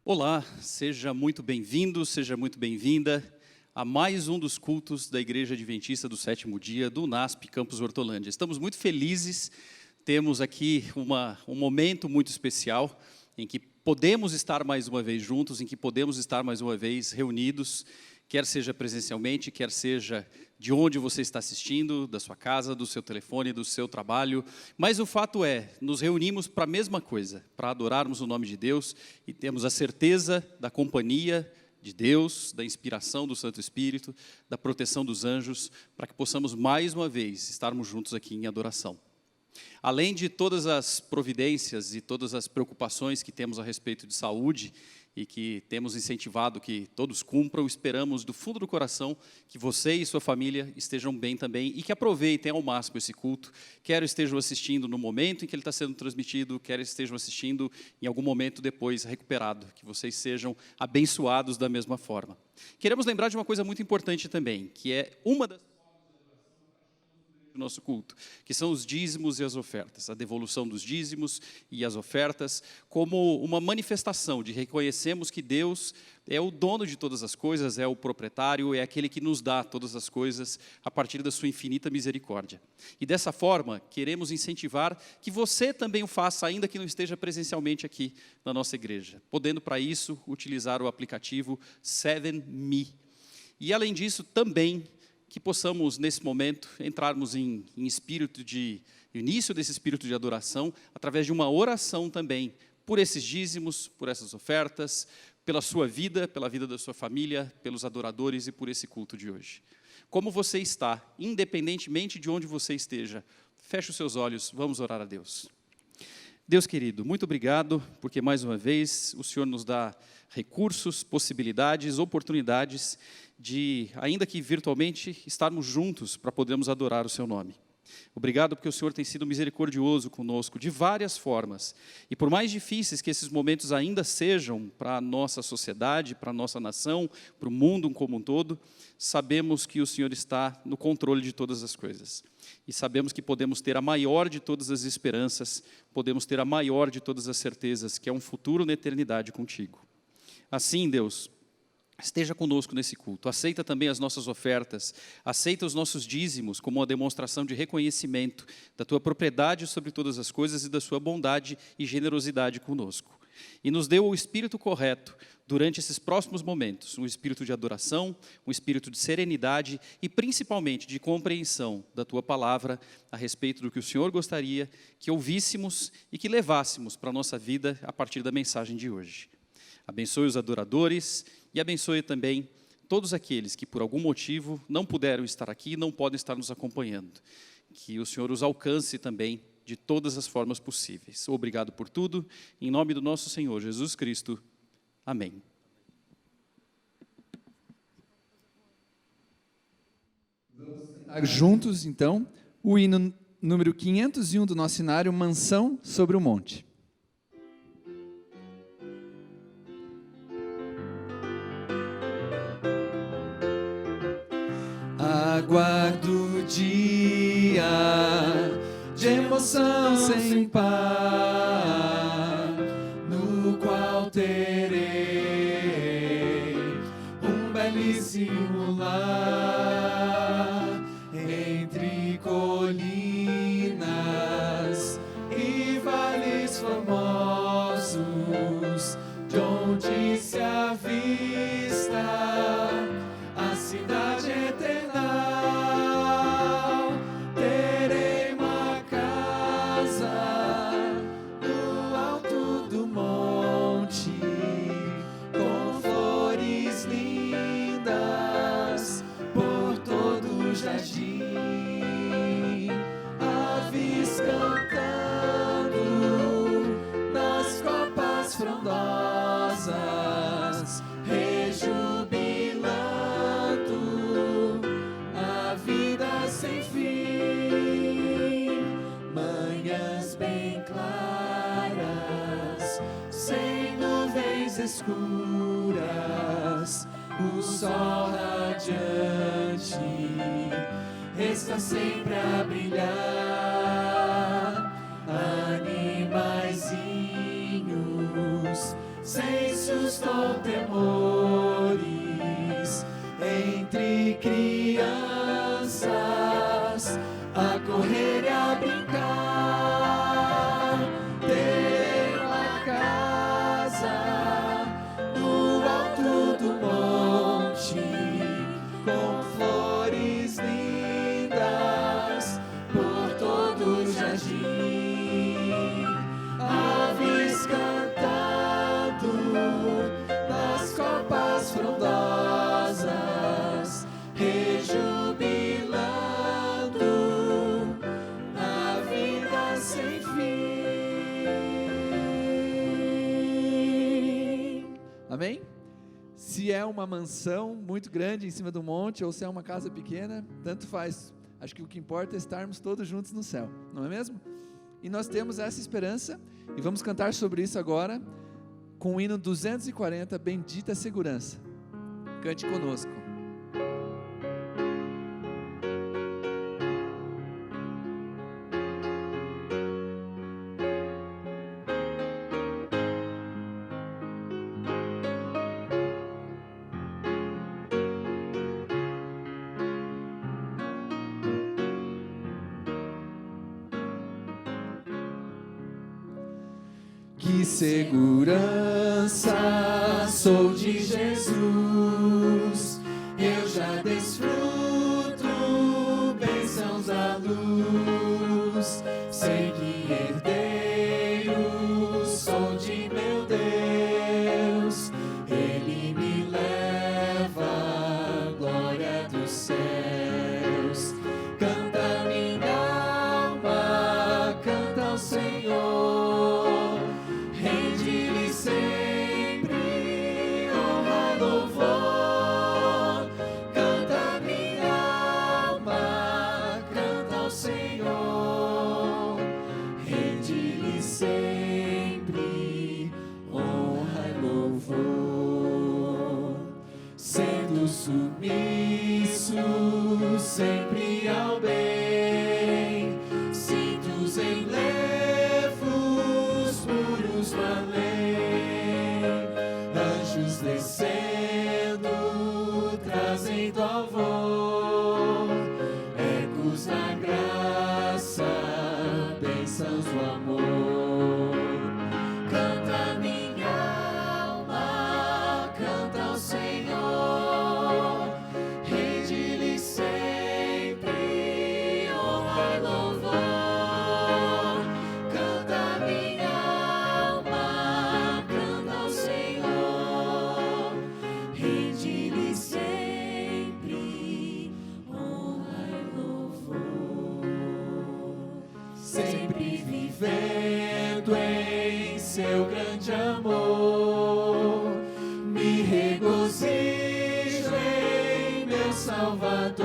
Olá, seja muito bem-vindo, seja muito bem-vinda a mais um dos cultos da Igreja Adventista do Sétimo Dia do UNASP Campus Hortolândia. Estamos muito felizes, temos aqui um momento muito especial em que podemos estar mais uma vez juntos, em que podemos estar mais uma vez reunidos, quer seja presencialmente, quer seja de onde você está assistindo, da sua casa, do seu telefone, do seu trabalho. Mas o fato é, nos reunimos para a mesma coisa, para adorarmos o nome de Deus e temos a certeza da companhia de Deus, da inspiração do Santo Espírito, da proteção dos anjos, para que possamos mais uma vez estarmos juntos aqui em adoração. Além de todas as providências e todas as preocupações que temos a respeito de saúde e que temos incentivado que todos cumpram, esperamos do fundo do coração que você e sua família estejam bem também e que aproveitem ao máximo esse culto, quer estejam assistindo no momento em que ele está sendo transmitido, quer estejam assistindo em algum momento depois recuperado, que vocês sejam abençoados da mesma forma. Queremos lembrar de uma coisa muito importante também, que é uma das do nosso culto, que são os dízimos e as ofertas, a devolução dos dízimos e as ofertas, como uma manifestação de reconhecemos que Deus é o dono de todas as coisas, é o proprietário, é aquele que nos dá todas as coisas a partir da sua infinita misericórdia. E dessa forma, queremos incentivar que você também o faça, ainda que não esteja presencialmente aqui na nossa igreja, podendo para isso utilizar o aplicativo 7Me. E além disso, também que possamos, nesse momento, entrarmos em espírito de início desse espírito de adoração, através de uma oração também, por esses dízimos, por essas ofertas, pela sua vida, pela vida da sua família, pelos adoradores e por esse culto de hoje. Como você está, independentemente de onde você esteja, feche os seus olhos, vamos orar a Deus. Deus querido, muito obrigado, porque mais uma vez o Senhor nos dá recursos, possibilidades, oportunidades de, ainda que virtualmente, estarmos juntos para podermos adorar o seu nome. Obrigado porque o Senhor tem sido misericordioso conosco de várias formas. E por mais difíceis que esses momentos ainda sejam para a nossa sociedade, para a nossa nação, para o mundo como um todo, sabemos que o Senhor está no controle de todas as coisas. E sabemos que podemos ter a maior de todas as esperanças, podemos ter a maior de todas as certezas, que é um futuro na eternidade contigo. Assim, Deus, esteja conosco nesse culto, aceita também as nossas ofertas, aceita os nossos dízimos como uma demonstração de reconhecimento da Tua propriedade sobre todas as coisas e da Sua bondade e generosidade conosco. E nos dê o espírito correto durante esses próximos momentos, um espírito de adoração, um espírito de serenidade e principalmente de compreensão da Tua palavra a respeito do que o Senhor gostaria que ouvíssemos e que levássemos para a nossa vida a partir da mensagem de hoje. Abençoe os adoradores e abençoe também todos aqueles que por algum motivo não puderam estar aqui e não podem estar nos acompanhando. Que o Senhor os alcance também de todas as formas possíveis. Obrigado por tudo, em nome do nosso Senhor Jesus Cristo. Amém. Vamos cantar juntos, então, o hino número 501 do nosso cenário, Mansão sobre o Monte. Aguardo o dia de emoção sem par, no qual terei um belíssimo lar, entre colinas e vales formosos, de onde se avista a cidade eterna. Terei uma casa no alto do monte, com flores lindas por todo o jardim, aves cantando nas copas frondosas, rejubilando a vida sem fim. Manhãs bem claras, sem nuvens escuras, o sol radiante está sempre a brilhar. Animaizinhos sem sustentar temores entre crianças a correr e a brincar. Ter uma casa no alto do monte com flores lindas por todo o jardim, aves cantando nas copas frondosas, rejubilando na vida sem fim. Amém? Se é uma mansão muito grande em cima do monte ou se é uma casa pequena, tanto faz. Acho que o que importa é estarmos todos juntos no céu, não é mesmo? E nós temos essa esperança e vamos cantar sobre isso agora com o hino 240, Bendita Segurança. Cante conosco. Que segurança sou de Jesus, eu já desfruto bênçãos à luz. Sei que herdeiro sou de meu Deus, Ele me leva à glória dos céus. Canta minha alma, canta ao Senhor. Submisso sempre ao bem, sinto os enlevos puros do além, anjos descendo, trazendo alvor, ecos da graça, bênçãos do amor. Canta minha alma, canta ao Senhor. Vivendo em seu grande amor, me regozijo em meu Salvador,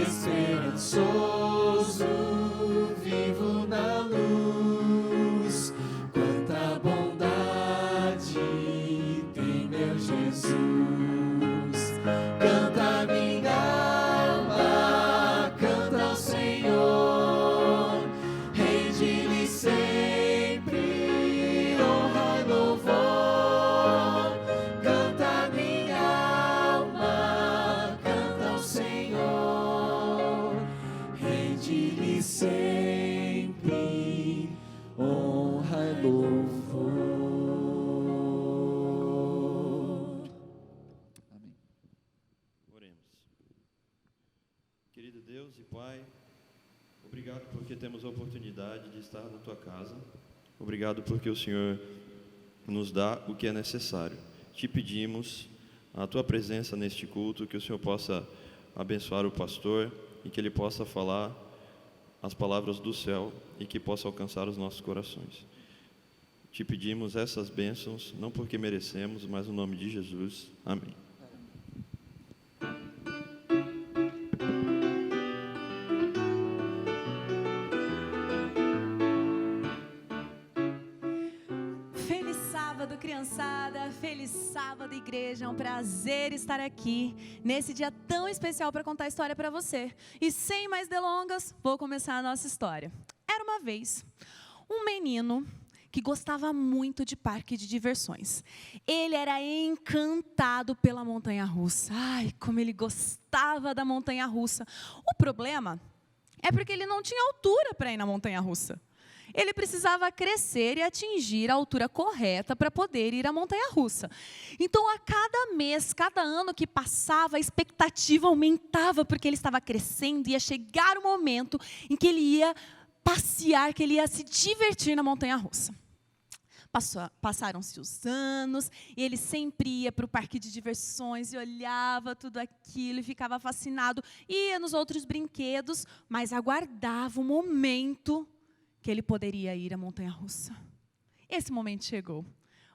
esperançoso, vivo na luz. Quanta bondade tem meu Jesus. Canta minha alma, canta ao Senhor. Querido Deus e Pai, obrigado porque temos a oportunidade de estar na Tua casa. Obrigado porque o Senhor nos dá o que é necessário. Te pedimos a Tua presença neste culto, que o Senhor possa abençoar o pastor e que ele possa falar as palavras do céu e que possa alcançar os nossos corações. Te pedimos essas bênçãos, não porque merecemos, mas no nome de Jesus. Amém. Criançada, feliz sábado, igreja. É um prazer estar aqui nesse dia tão especial para contar a história para você. E sem mais delongas, vou começar a nossa história. Era uma vez um menino que gostava muito de parque de diversões. Ele era encantado pela montanha-russa. Ai, como ele gostava da montanha-russa. O problema é porque ele não tinha altura para ir na montanha-russa. Ele precisava crescer e atingir a altura correta para poder ir à montanha-russa. Então, a cada mês, cada ano que passava, a expectativa aumentava, porque ele estava crescendo e ia chegar o momento em que ele ia passear, que ele ia se divertir na montanha-russa. Passaram-se os anos, e ele sempre ia para o parque de diversões e olhava tudo aquilo e ficava fascinado. Ia nos outros brinquedos, mas aguardava o momento que ele poderia ir à montanha-russa. Esse momento chegou.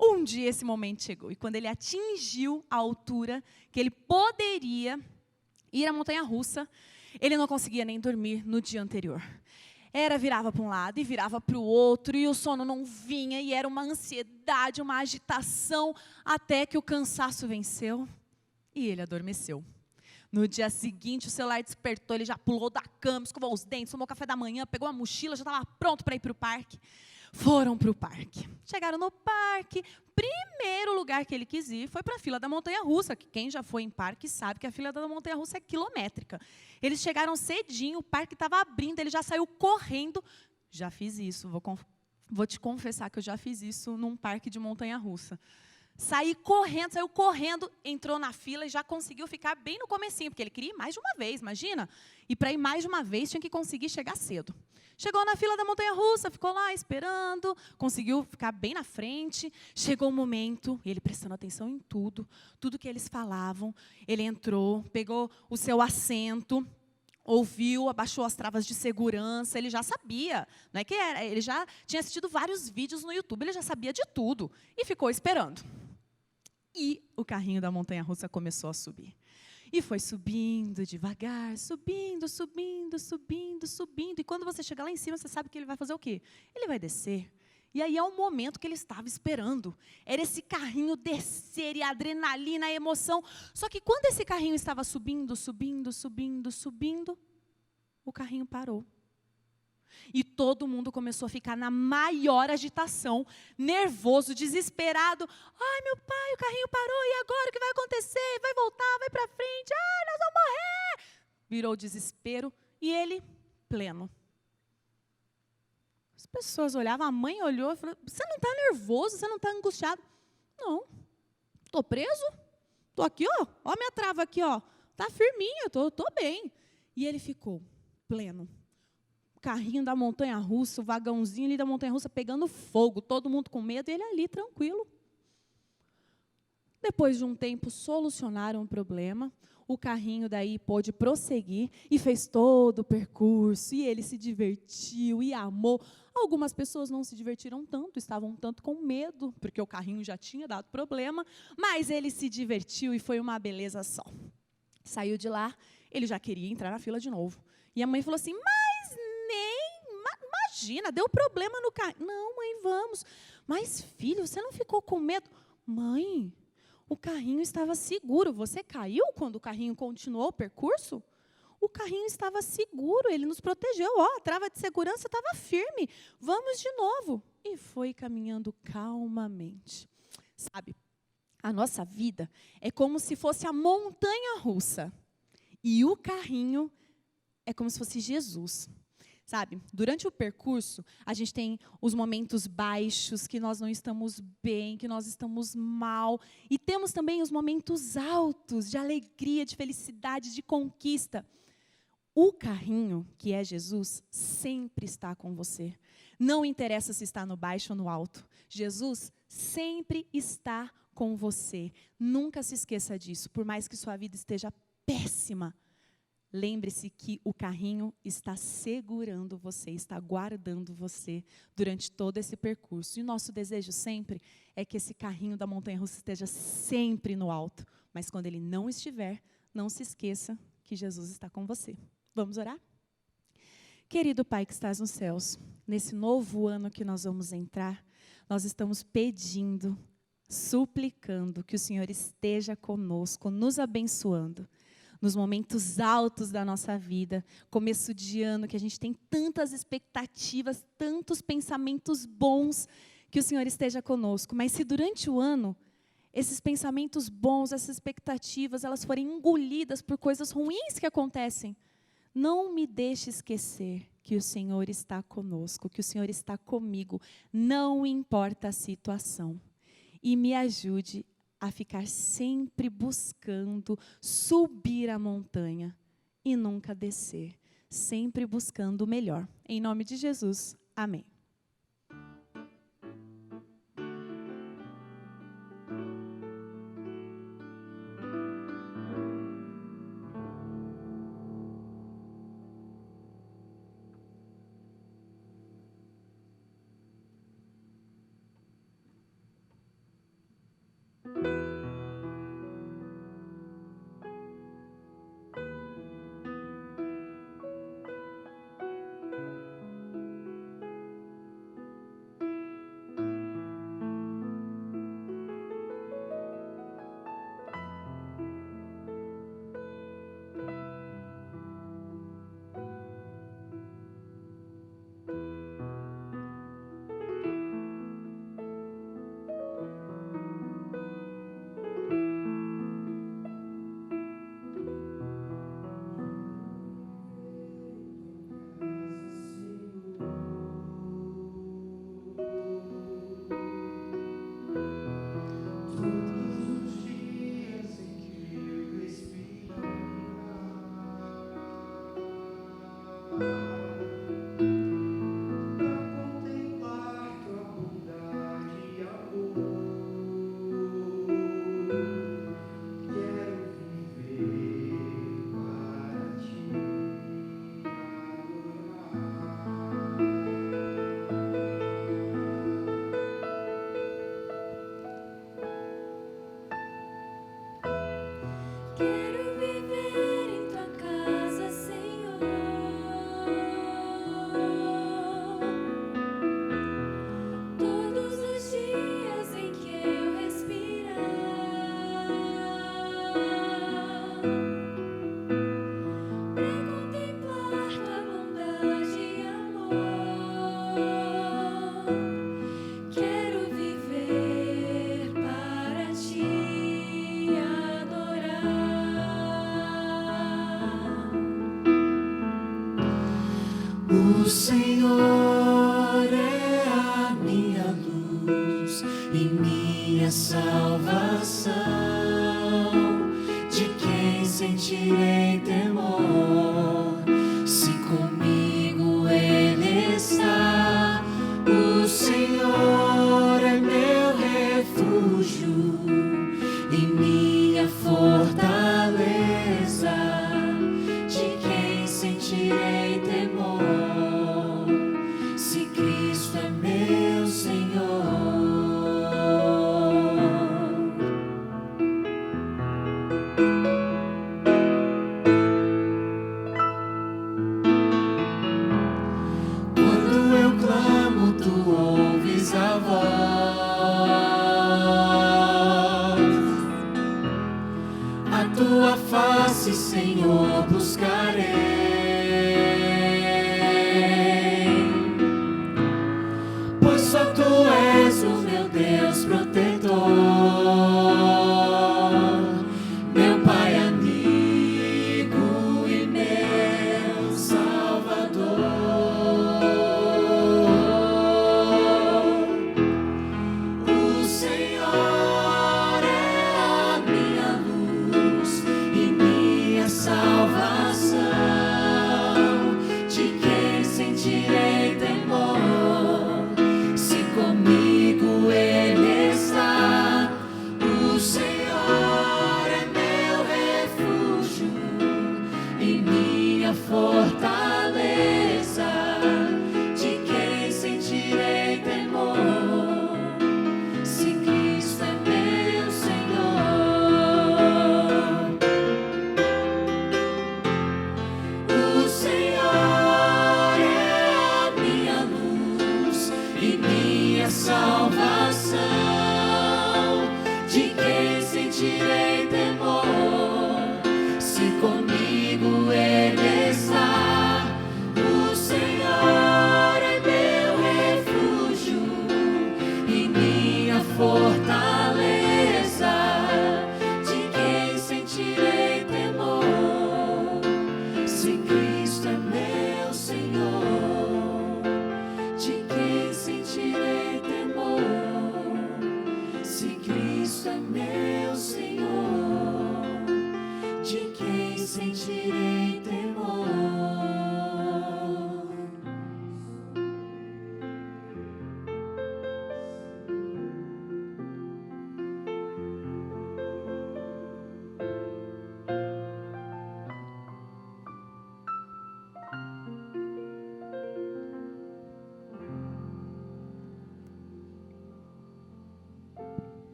Um dia esse momento chegou. E quando ele atingiu a altura que ele poderia ir à montanha-russa, ele não conseguia nem dormir no dia anterior. Virava para um lado e virava para o outro, e o sono não vinha, e era uma ansiedade, uma agitação, até que o cansaço venceu e ele adormeceu. No dia seguinte, o celular despertou, ele já pulou da cama, escovou os dentes, tomou café da manhã, pegou a mochila, já estava pronto para ir para o parque. Foram para o parque. Chegaram no parque, primeiro lugar que ele quis ir foi para a fila da montanha-russa, que quem já foi em parque sabe que a fila da montanha-russa é quilométrica. Eles chegaram cedinho, o parque estava abrindo, ele já saiu correndo. Já fiz isso, vou te confessar que eu já fiz isso num parque de montanha-russa. Saiu correndo, entrou na fila e já conseguiu ficar bem no comecinho, porque ele queria ir mais de uma vez, imagina? E para ir mais de uma vez tinha que conseguir chegar cedo. Chegou na fila da montanha-russa, ficou lá esperando, conseguiu ficar bem na frente. Chegou o momento, ele prestando atenção em tudo que eles falavam. Ele entrou, pegou o seu assento, ouviu, abaixou as travas de segurança, ele já sabia. Não é que era, ele já tinha assistido vários vídeos no YouTube, ele já sabia de tudo. E ficou esperando. E o carrinho da montanha-russa começou a subir. E foi subindo devagar, subindo. E quando você chega lá em cima, você sabe que ele vai fazer o quê? Ele vai descer. E aí é o momento que ele estava esperando. Era esse carrinho descer, e a adrenalina, a emoção. Só que quando esse carrinho estava subindo, o carrinho parou. E todo mundo começou a ficar na maior agitação, nervoso, desesperado. Ai, meu pai, o carrinho parou, e agora o que vai acontecer? Vai voltar, vai para frente, ai, nós vamos morrer! Virou desespero, e ele, pleno. As pessoas olhavam, a mãe olhou e falou, você não está nervoso, você não está angustiado? Não, estou preso, estou aqui, ó a minha trava aqui, ó, está firminha, estou bem. E ele ficou pleno. Carrinho da montanha-russa, o vagãozinho ali da montanha-russa pegando fogo, todo mundo com medo, e ele ali, tranquilo. Depois de um tempo, solucionaram o problema, o carrinho daí pôde prosseguir e fez todo o percurso, e ele se divertiu e amou. Algumas pessoas não se divertiram tanto, estavam um tanto com medo, porque o carrinho já tinha dado problema, mas ele se divertiu e foi uma beleza só. Saiu de lá, ele já queria entrar na fila de novo. E a mãe falou assim, imagina, deu problema no carrinho. Não, mãe, vamos. Mas, filho, você não ficou com medo? Mãe, o carrinho estava seguro. Você caiu quando o carrinho continuou o percurso? O carrinho estava seguro, ele nos protegeu. Ó, a trava de segurança estava firme. Vamos de novo. E foi caminhando calmamente. Sabe, a nossa vida é como se fosse a montanha-russa. E o carrinho é como se fosse Jesus. Sabe, durante o percurso, a gente tem os momentos baixos, que nós não estamos bem, que nós estamos mal. E temos também os momentos altos, de alegria, de felicidade, de conquista. O carrinho, que é Jesus, sempre está com você. Não interessa se está no baixo ou no alto. Jesus sempre está com você. Nunca se esqueça disso, por mais que sua vida esteja péssima. Lembre-se que o carrinho está segurando você, está guardando você durante todo esse percurso. E o nosso desejo sempre é que esse carrinho da montanha-russa esteja sempre no alto. Mas quando ele não estiver, não se esqueça que Jesus está com você. Vamos orar? Querido Pai que estás nos céus, nesse novo ano que nós vamos entrar, nós estamos pedindo, suplicando que o Senhor esteja conosco, nos abençoando. Nos momentos altos da nossa vida, começo de ano, que a gente tem tantas expectativas, tantos pensamentos bons, que o Senhor esteja conosco. Mas se durante o ano esses pensamentos bons, essas expectativas, elas forem engolidas por coisas ruins que acontecem, não me deixe esquecer que o Senhor está conosco, que o Senhor está comigo, não importa a situação. E me ajude a ficar sempre buscando subir a montanha e nunca descer, sempre buscando o melhor. Em nome de Jesus, amém. Quero viver em tua casa, Senhor. Todos os dias em que eu respirar, pra contemplar tua bondade e amor. Quero viver para te adorar. O Senhor é a minha luz e minha salvação. De quem sentirei temor? Se comigo Ele está. O Senhor é meu refúgio e minha fortaleza. De quem sentirei temor? Se Cristo é meu Senhor. Quando eu clamo, tu ouves a voz. A tua face, Senhor, buscarei. Pois só tu és o meu Deus protetor, meu Pai amigo e meu Salvador. O Senhor é a minha luz e minha salvação. De quem sentirei temor? Se comigo Ele está. O Senhor é meu refúgio e minha fortaleza. De quem sentirei temor? Se Cristo é meu Senhor. O Senhor é a minha luz e minha salvação. De quem sentirei temor? Se comigo Ele está. O Senhor é meu refúgio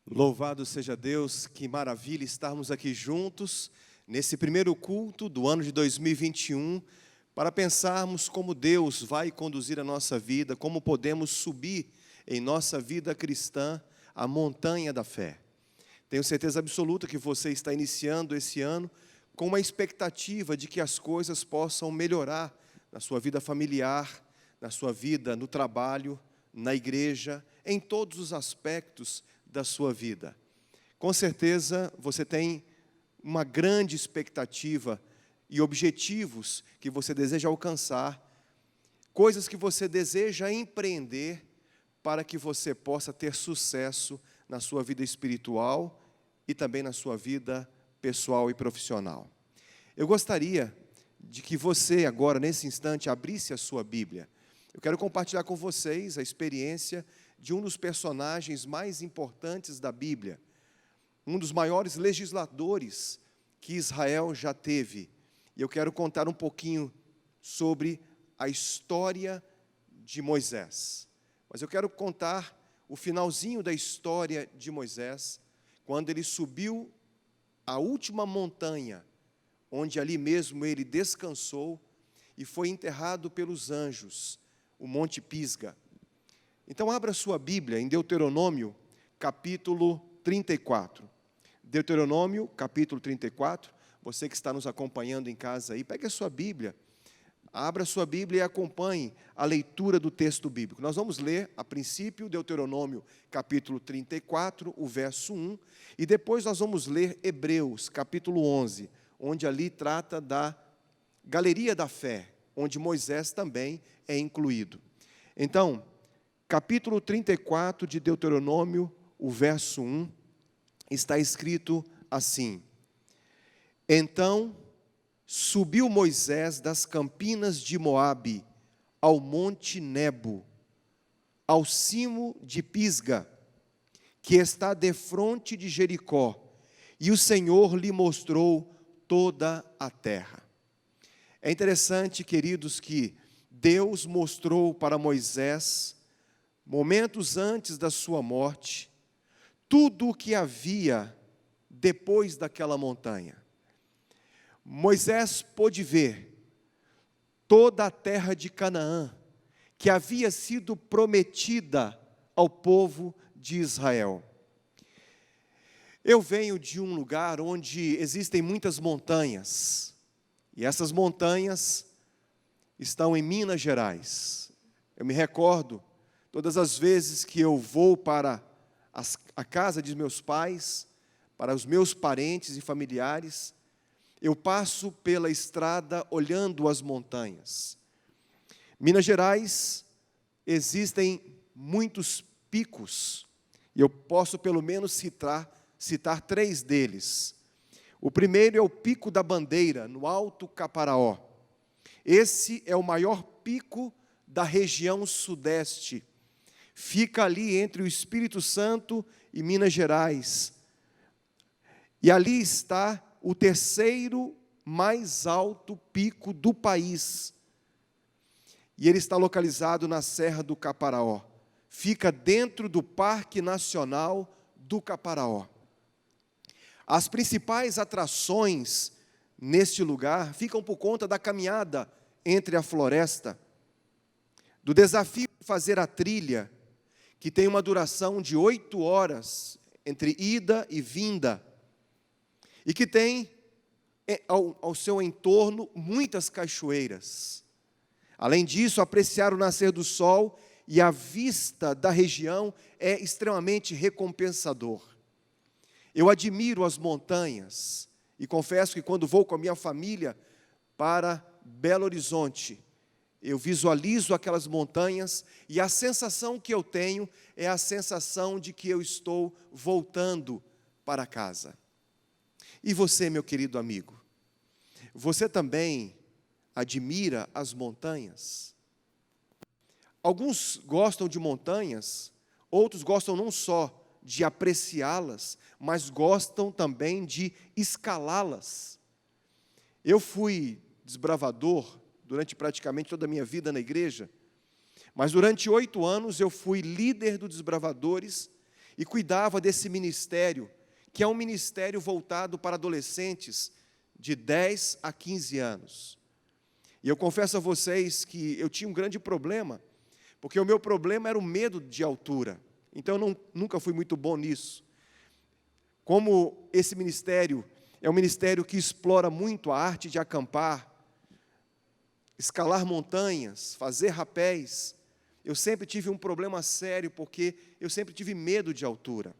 Louvado seja Deus, que maravilha estarmos aqui juntos, nesse primeiro culto do ano de 2021, para pensarmos como Deus vai conduzir a nossa vida, como podemos subir em nossa vida cristã a montanha da fé. Tenho certeza absoluta que você está iniciando esse ano com uma expectativa de que as coisas possam melhorar na sua vida familiar, na sua vida no trabalho, na igreja, em todos os aspectos da sua vida. Com certeza você tem uma grande expectativa e objetivos que você deseja alcançar, coisas que você deseja empreender para que você possa ter sucesso na sua vida espiritual e também na sua vida pessoal e profissional. Eu gostaria de que você agora, nesse instante, abrisse a sua Bíblia. Eu quero compartilhar com vocês a experiência de um dos personagens mais importantes da Bíblia, um dos maiores legisladores que Israel já teve. E eu quero contar um pouquinho sobre a história de Moisés. Mas eu quero contar o finalzinho da história de Moisés, quando ele subiu a última montanha, onde ali mesmo ele descansou e foi enterrado pelos anjos, o Monte Pisga. Então, abra sua Bíblia em Deuteronômio, capítulo 34. Deuteronômio, capítulo 34. Você que está nos acompanhando em casa aí, pegue a sua Bíblia, abra a sua Bíblia e acompanhe a leitura do texto bíblico. Nós vamos ler, a princípio, Deuteronômio, capítulo 34, o verso 1, e depois nós vamos ler Hebreus, capítulo 11, onde ali trata da galeria da fé, onde Moisés também é incluído. Então, capítulo 34 de Deuteronômio, o verso 1, está escrito assim: Então subiu Moisés das campinas de Moabe ao monte Nebo, ao cimo de Pisga, que está defronte de Jericó, e o Senhor lhe mostrou toda a terra. É interessante, queridos, que Deus mostrou para Moisés, momentos antes da sua morte, tudo o que havia depois daquela montanha. Moisés pôde ver toda a terra de Canaã, que havia sido prometida ao povo de Israel. Eu venho de um lugar onde existem muitas montanhas, e essas montanhas estão em Minas Gerais. Eu me recordo, todas as vezes que eu vou para a casa de meus pais, para os meus parentes e familiares, eu passo pela estrada olhando as montanhas. Minas Gerais, existem muitos picos, e eu posso pelo menos citar 3 deles. O primeiro é o Pico da Bandeira, no Alto Caparaó. Esse é o maior pico da região sudeste. Fica ali entre o Espírito Santo e Minas Gerais. E ali está o terceiro mais alto pico do país. E ele está localizado na Serra do Caparaó. Fica dentro do Parque Nacional do Caparaó. As principais atrações neste lugar ficam por conta da caminhada entre a floresta, do desafio de fazer a trilha, que tem uma duração de 8 horas entre ida e vinda, e que tem ao seu entorno muitas cachoeiras. Além disso, apreciar o nascer do sol e a vista da região é extremamente recompensador. Eu admiro as montanhas e confesso que quando vou com a minha família para Belo Horizonte, eu visualizo aquelas montanhas e a sensação que eu tenho é a sensação de que eu estou voltando para casa. E você, meu querido amigo, você também admira as montanhas? Alguns gostam de montanhas, outros gostam não só de apreciá-las, mas gostam também de escalá-las. Eu fui desbravador durante praticamente toda a minha vida na igreja, mas durante 8 anos eu fui líder dos desbravadores e cuidava desse ministério, que é um ministério voltado para adolescentes de 10 a 15 anos. E eu confesso a vocês que eu tinha um grande problema, porque o meu problema era o medo de altura. Então eu nunca fui muito bom nisso. Como esse ministério é um ministério que explora muito a arte de acampar, escalar montanhas, fazer rapéis, eu sempre tive um problema sério, porque eu sempre tive medo de altura.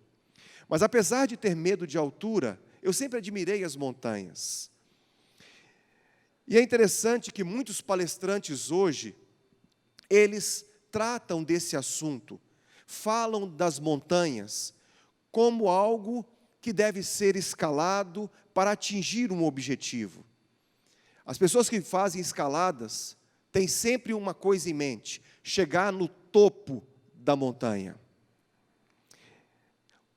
Mas apesar de ter medo de altura, eu sempre admirei as montanhas. E é interessante que muitos palestrantes hoje, eles tratam desse assunto, falam das montanhas como algo que deve ser escalado para atingir um objetivo. As pessoas que fazem escaladas têm sempre uma coisa em mente: chegar no topo da montanha.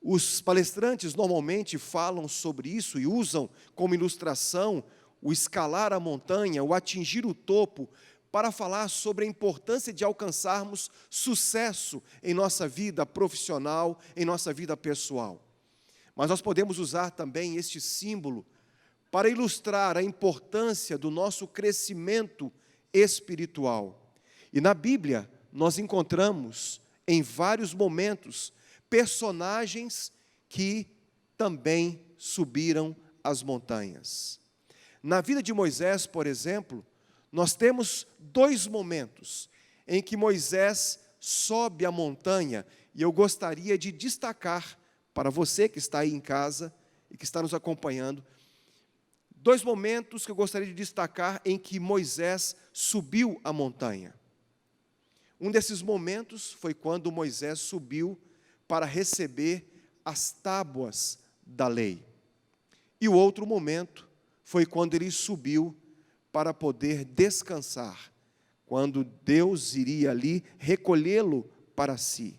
Os palestrantes normalmente falam sobre isso e usam como ilustração o escalar a montanha, o atingir o topo, para falar sobre a importância de alcançarmos sucesso em nossa vida profissional, em nossa vida pessoal. Mas nós podemos usar também este símbolo para ilustrar a importância do nosso crescimento espiritual. E na Bíblia, nós encontramos, em vários momentos, personagens que também subiram as montanhas. Na vida de Moisés, por exemplo, nós temos 2 momentos em que Moisés sobe a montanha, e eu gostaria de destacar para você que está aí em casa e que está nos acompanhando, 2 momentos que eu gostaria de destacar em que Moisés subiu a montanha. Um desses momentos foi quando Moisés subiu para receber as tábuas da lei. E o outro momento foi quando ele subiu para poder descansar, quando Deus iria ali recolhê-lo para si.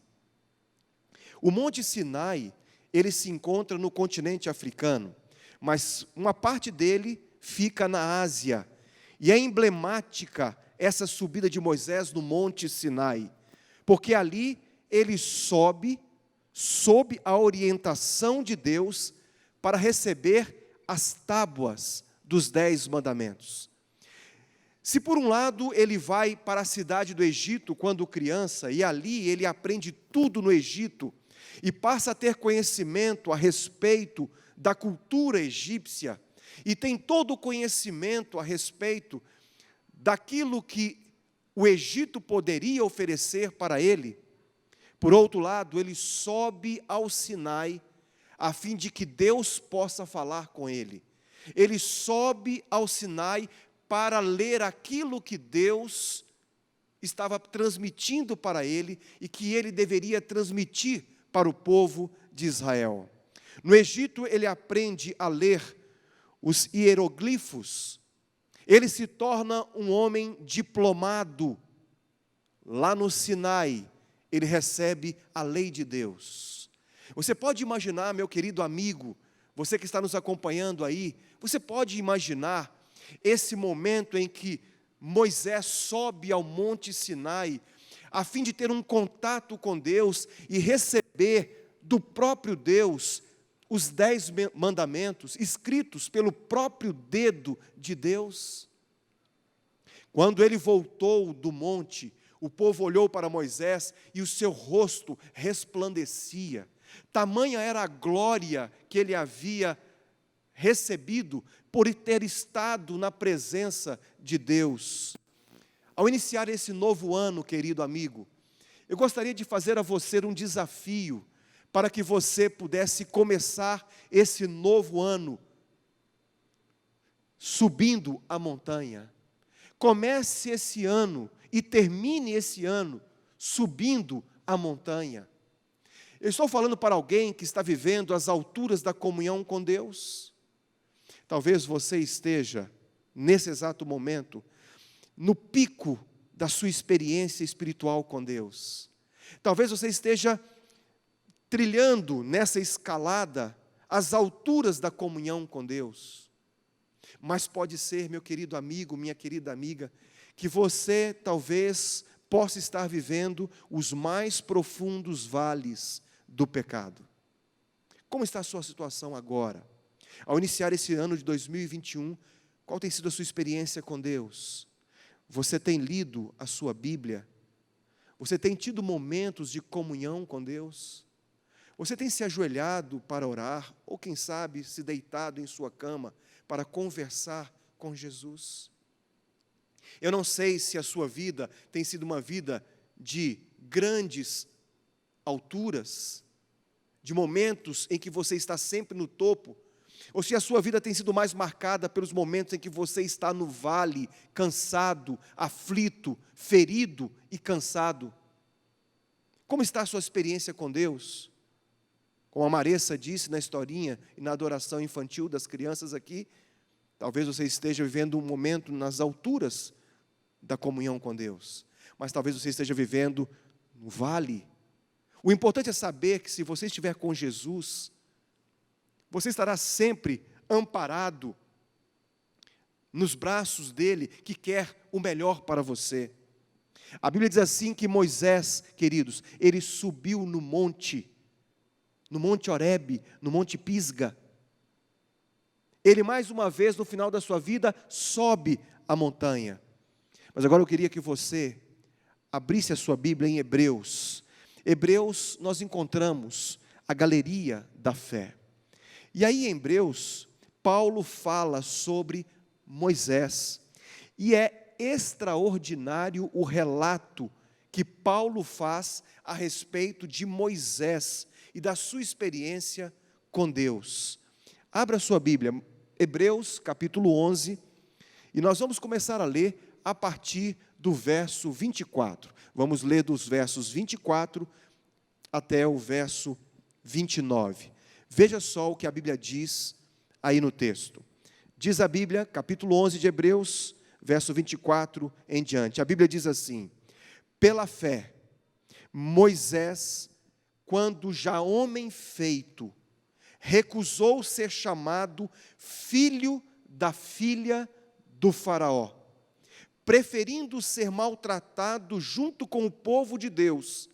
O Monte Sinai, ele se encontra no continente africano, mas uma parte dele fica na Ásia. E é emblemática essa subida de Moisés no Monte Sinai, porque ali ele sobe, sob a orientação de Deus, para receber as tábuas dos 10 mandamentos. Se por um lado ele vai para a cidade do Egito quando criança, e ali ele aprende tudo no Egito, e passa a ter conhecimento a respeito da cultura egípcia, e tem todo o conhecimento a respeito daquilo que o Egito poderia oferecer para ele, por outro lado, ele sobe ao Sinai, a fim de que Deus possa falar com ele. Ele sobe ao Sinai para ler aquilo que Deus estava transmitindo para ele e que ele deveria transmitir para o povo de Israel. No Egito, ele aprende a ler os hieroglifos. Ele se torna um homem diplomado. Lá no Sinai, ele recebe a lei de Deus. Você pode imaginar, meu querido amigo, você que está nos acompanhando aí, você pode imaginar esse momento em que Moisés sobe ao Monte Sinai, a fim de ter um contato com Deus e receber do próprio Deus os 10 mandamentos, escritos pelo próprio dedo de Deus? Quando ele voltou do monte, o povo olhou para Moisés e o seu rosto resplandecia. Tamanha era a glória que ele havia recebido por ter estado na presença de Deus. Ao iniciar esse novo ano, querido amigo, eu gostaria de fazer a você um desafio para que você pudesse começar esse novo ano subindo a montanha. Comece esse ano e termine esse ano subindo a montanha. Eu estou falando para alguém que está vivendo as alturas da comunhão com Deus. Talvez você esteja, nesse exato momento, no pico da sua experiência espiritual com Deus. Talvez você esteja trilhando nessa escalada as alturas da comunhão com Deus. Mas pode ser, meu querido amigo, minha querida amiga, que você talvez possa estar vivendo os mais profundos vales do pecado. Como está a sua situação agora? Ao iniciar esse ano de 2021, qual tem sido a sua experiência com Deus? Você tem lido a sua Bíblia? Você tem tido momentos de comunhão com Deus? Você tem se ajoelhado para orar, ou quem sabe, se deitado em sua cama para conversar com Jesus? Eu não sei se a sua vida tem sido uma vida de grandes alturas, de momentos em que você está sempre no topo, ou se a sua vida tem sido mais marcada pelos momentos em que você está no vale, cansado, aflito, ferido e cansado. Como está a sua experiência com Deus? Como a Maressa disse na historinha e na adoração infantil das crianças aqui, talvez você esteja vivendo um momento nas alturas da comunhão com Deus, mas talvez você esteja vivendo no vale. O importante é saber que se você estiver com Jesus, você estará sempre amparado nos braços dele, que quer o melhor para você. A Bíblia diz assim que Moisés, queridos, ele subiu no monte Horebe, no monte Pisga. Ele mais uma vez, no final da sua vida, sobe a montanha. Mas agora eu queria que você abrisse a sua Bíblia em Hebreus. Hebreus, nós encontramos a galeria da fé. E aí em Hebreus, Paulo fala sobre Moisés. E é extraordinário o relato que Paulo faz a respeito de Moisés e da sua experiência com Deus. Abra a sua Bíblia, Hebreus capítulo 11, e nós vamos começar a ler a partir do verso 24. Vamos ler dos versos 24 até o verso 29. Veja só o que a Bíblia diz aí no texto. Diz a Bíblia, capítulo 11 de Hebreus, verso 24 em diante. A Bíblia diz assim: pela fé, Moisés, quando já homem feito, recusou ser chamado filho da filha do faraó, preferindo ser maltratado junto com o povo de Deus,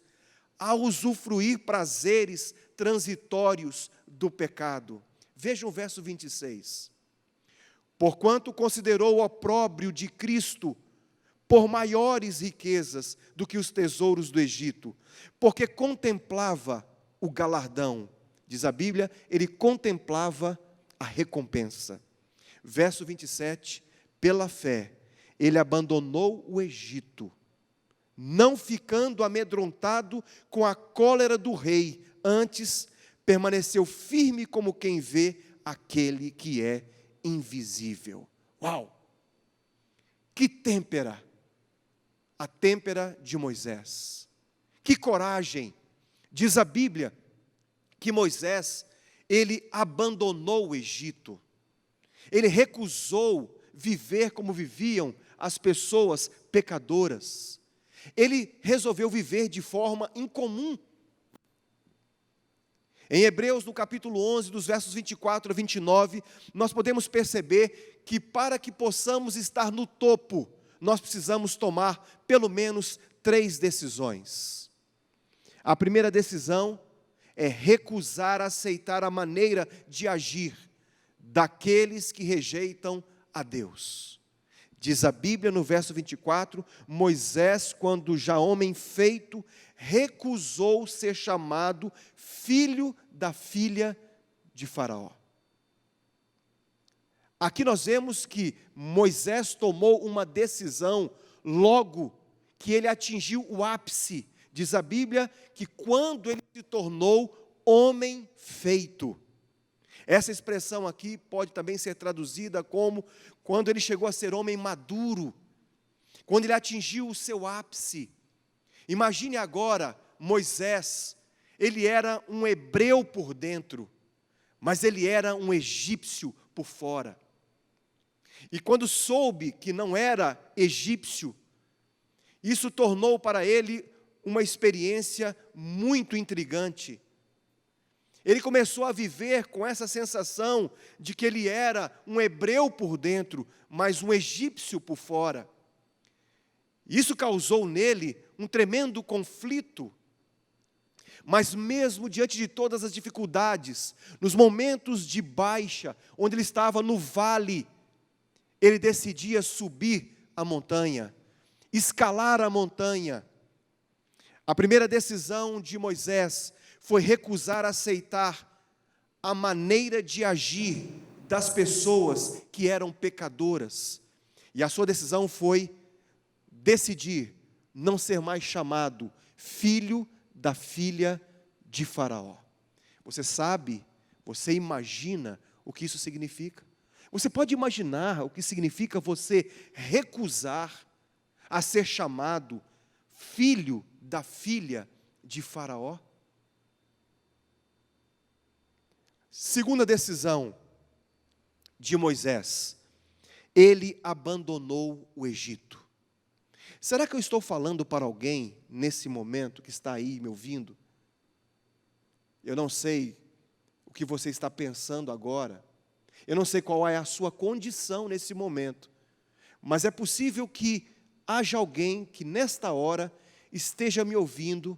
a usufruir prazeres transitórios do pecado. Veja o verso 26. Porquanto considerou o opróbrio de Cristo por maiores riquezas do que os tesouros do Egito, porque contemplava o galardão. Diz a Bíblia, ele contemplava a recompensa. Verso 27, pela fé, ele abandonou o Egito, não ficando amedrontado com a cólera do rei, antes permaneceu firme como quem vê aquele que é invisível. Uau! Que têmpera! A têmpera de Moisés. Que coragem! Diz a Bíblia que Moisés, ele abandonou o Egito. Ele recusou viver como viviam as pessoas pecadoras. Ele resolveu viver de forma incomum. Em Hebreus, no capítulo 11, dos versos 24 a 29, nós podemos perceber que para que possamos estar no topo, nós precisamos tomar pelo menos 3 decisões. A primeira decisão é recusar aceitar a maneira de agir daqueles que rejeitam a Deus. Diz a Bíblia no verso 24, Moisés, quando já homem feito, recusou ser chamado filho da filha de Faraó. Aqui nós vemos que Moisés tomou uma decisão logo que ele atingiu o ápice. Diz a Bíblia que quando ele se tornou homem feito. Essa expressão aqui pode também ser traduzida como quando ele chegou a ser homem maduro, quando ele atingiu o seu ápice. Imagine agora Moisés, ele era um hebreu por dentro, mas ele era um egípcio por fora. E quando soube que não era egípcio, isso tornou para ele uma experiência muito intrigante. Ele começou a viver com essa sensação de que ele era um hebreu por dentro, mas um egípcio por fora. Isso causou nele um tremendo conflito. Mas mesmo diante de todas as dificuldades, nos momentos de baixa, onde ele estava no vale, ele decidia subir a montanha, escalar a montanha. A primeira decisão de Moisés foi recusar aceitar a maneira de agir das pessoas que eram pecadoras. E a sua decisão foi decidir não ser mais chamado filho da filha de Faraó. Você sabe, você imagina o que isso significa? Você pode imaginar o que significa você recusar a ser chamado filho da filha de Faraó? Segunda decisão de Moisés, ele abandonou o Egito. Será que eu estou falando para alguém nesse momento que está aí me ouvindo? Eu não sei o que você está pensando agora, eu não sei qual é a sua condição nesse momento, mas é possível que haja alguém que nesta hora esteja me ouvindo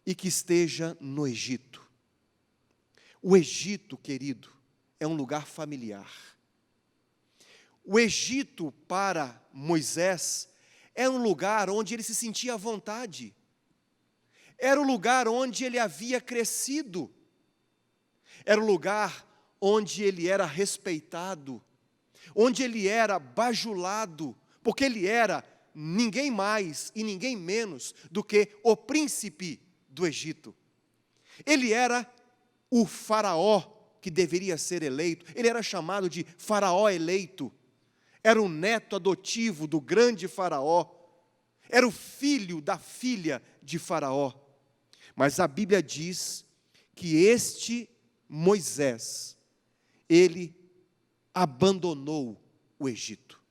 e que esteja no Egito. O Egito, querido, é um lugar familiar. O Egito, para Moisés, era um lugar onde ele se sentia à vontade. Era o lugar onde ele havia crescido. Era o lugar onde ele era respeitado, onde ele era bajulado, porque ele era ninguém mais e ninguém menos do que o príncipe do Egito. Ele era o faraó que deveria ser eleito, ele era chamado de faraó eleito, era o neto adotivo do grande faraó, era o filho da filha de Faraó. Mas a Bíblia diz que este Moisés, ele abandonou o Egito.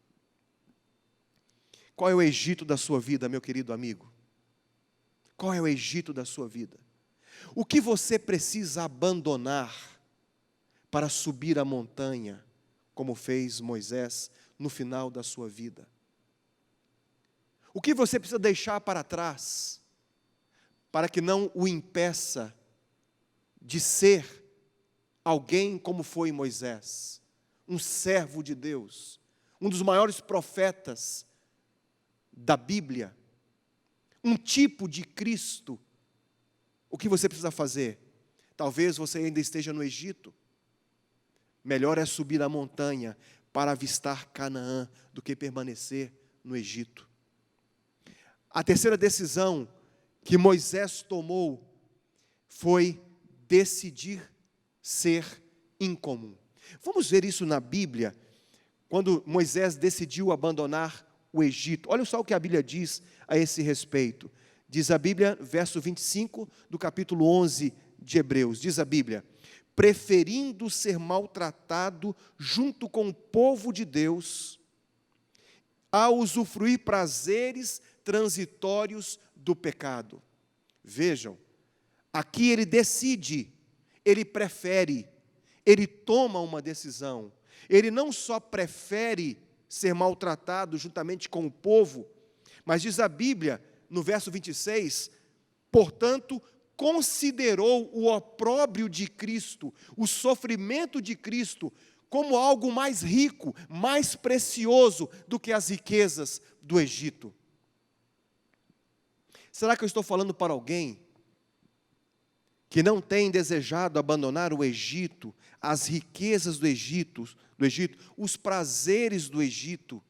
Qual é o Egito da sua vida, meu querido amigo? Qual é o Egito da sua vida? O que você precisa abandonar para subir a montanha, como fez Moisés no final da sua vida? O que você precisa deixar para trás, para que não o impeça de ser alguém como foi Moisés, um servo de Deus, um dos maiores profetas da Bíblia, um tipo de Cristo? O que você precisa fazer? Talvez você ainda esteja no Egito. Melhor é subir a montanha para avistar Canaã do que permanecer no Egito. A terceira decisão que Moisés tomou foi decidir ser incomum. Vamos ver isso na Bíblia, quando Moisés decidiu abandonar o Egito. Olha só o que a Bíblia diz a esse respeito. Diz a Bíblia, verso 25 do capítulo 11 de Hebreus, diz a Bíblia: preferindo ser maltratado junto com o povo de Deus, a usufruir prazeres transitórios do pecado. Vejam, aqui ele decide, ele prefere, ele toma uma decisão. Ele não só prefere ser maltratado juntamente com o povo, mas diz a Bíblia, no verso 26, portanto, considerou o opróbrio de Cristo, o sofrimento de Cristo, como algo mais rico, mais precioso do que as riquezas do Egito. Será que eu estou falando para alguém que não tem desejado abandonar o Egito, as riquezas do Egito, os prazeres do Egito,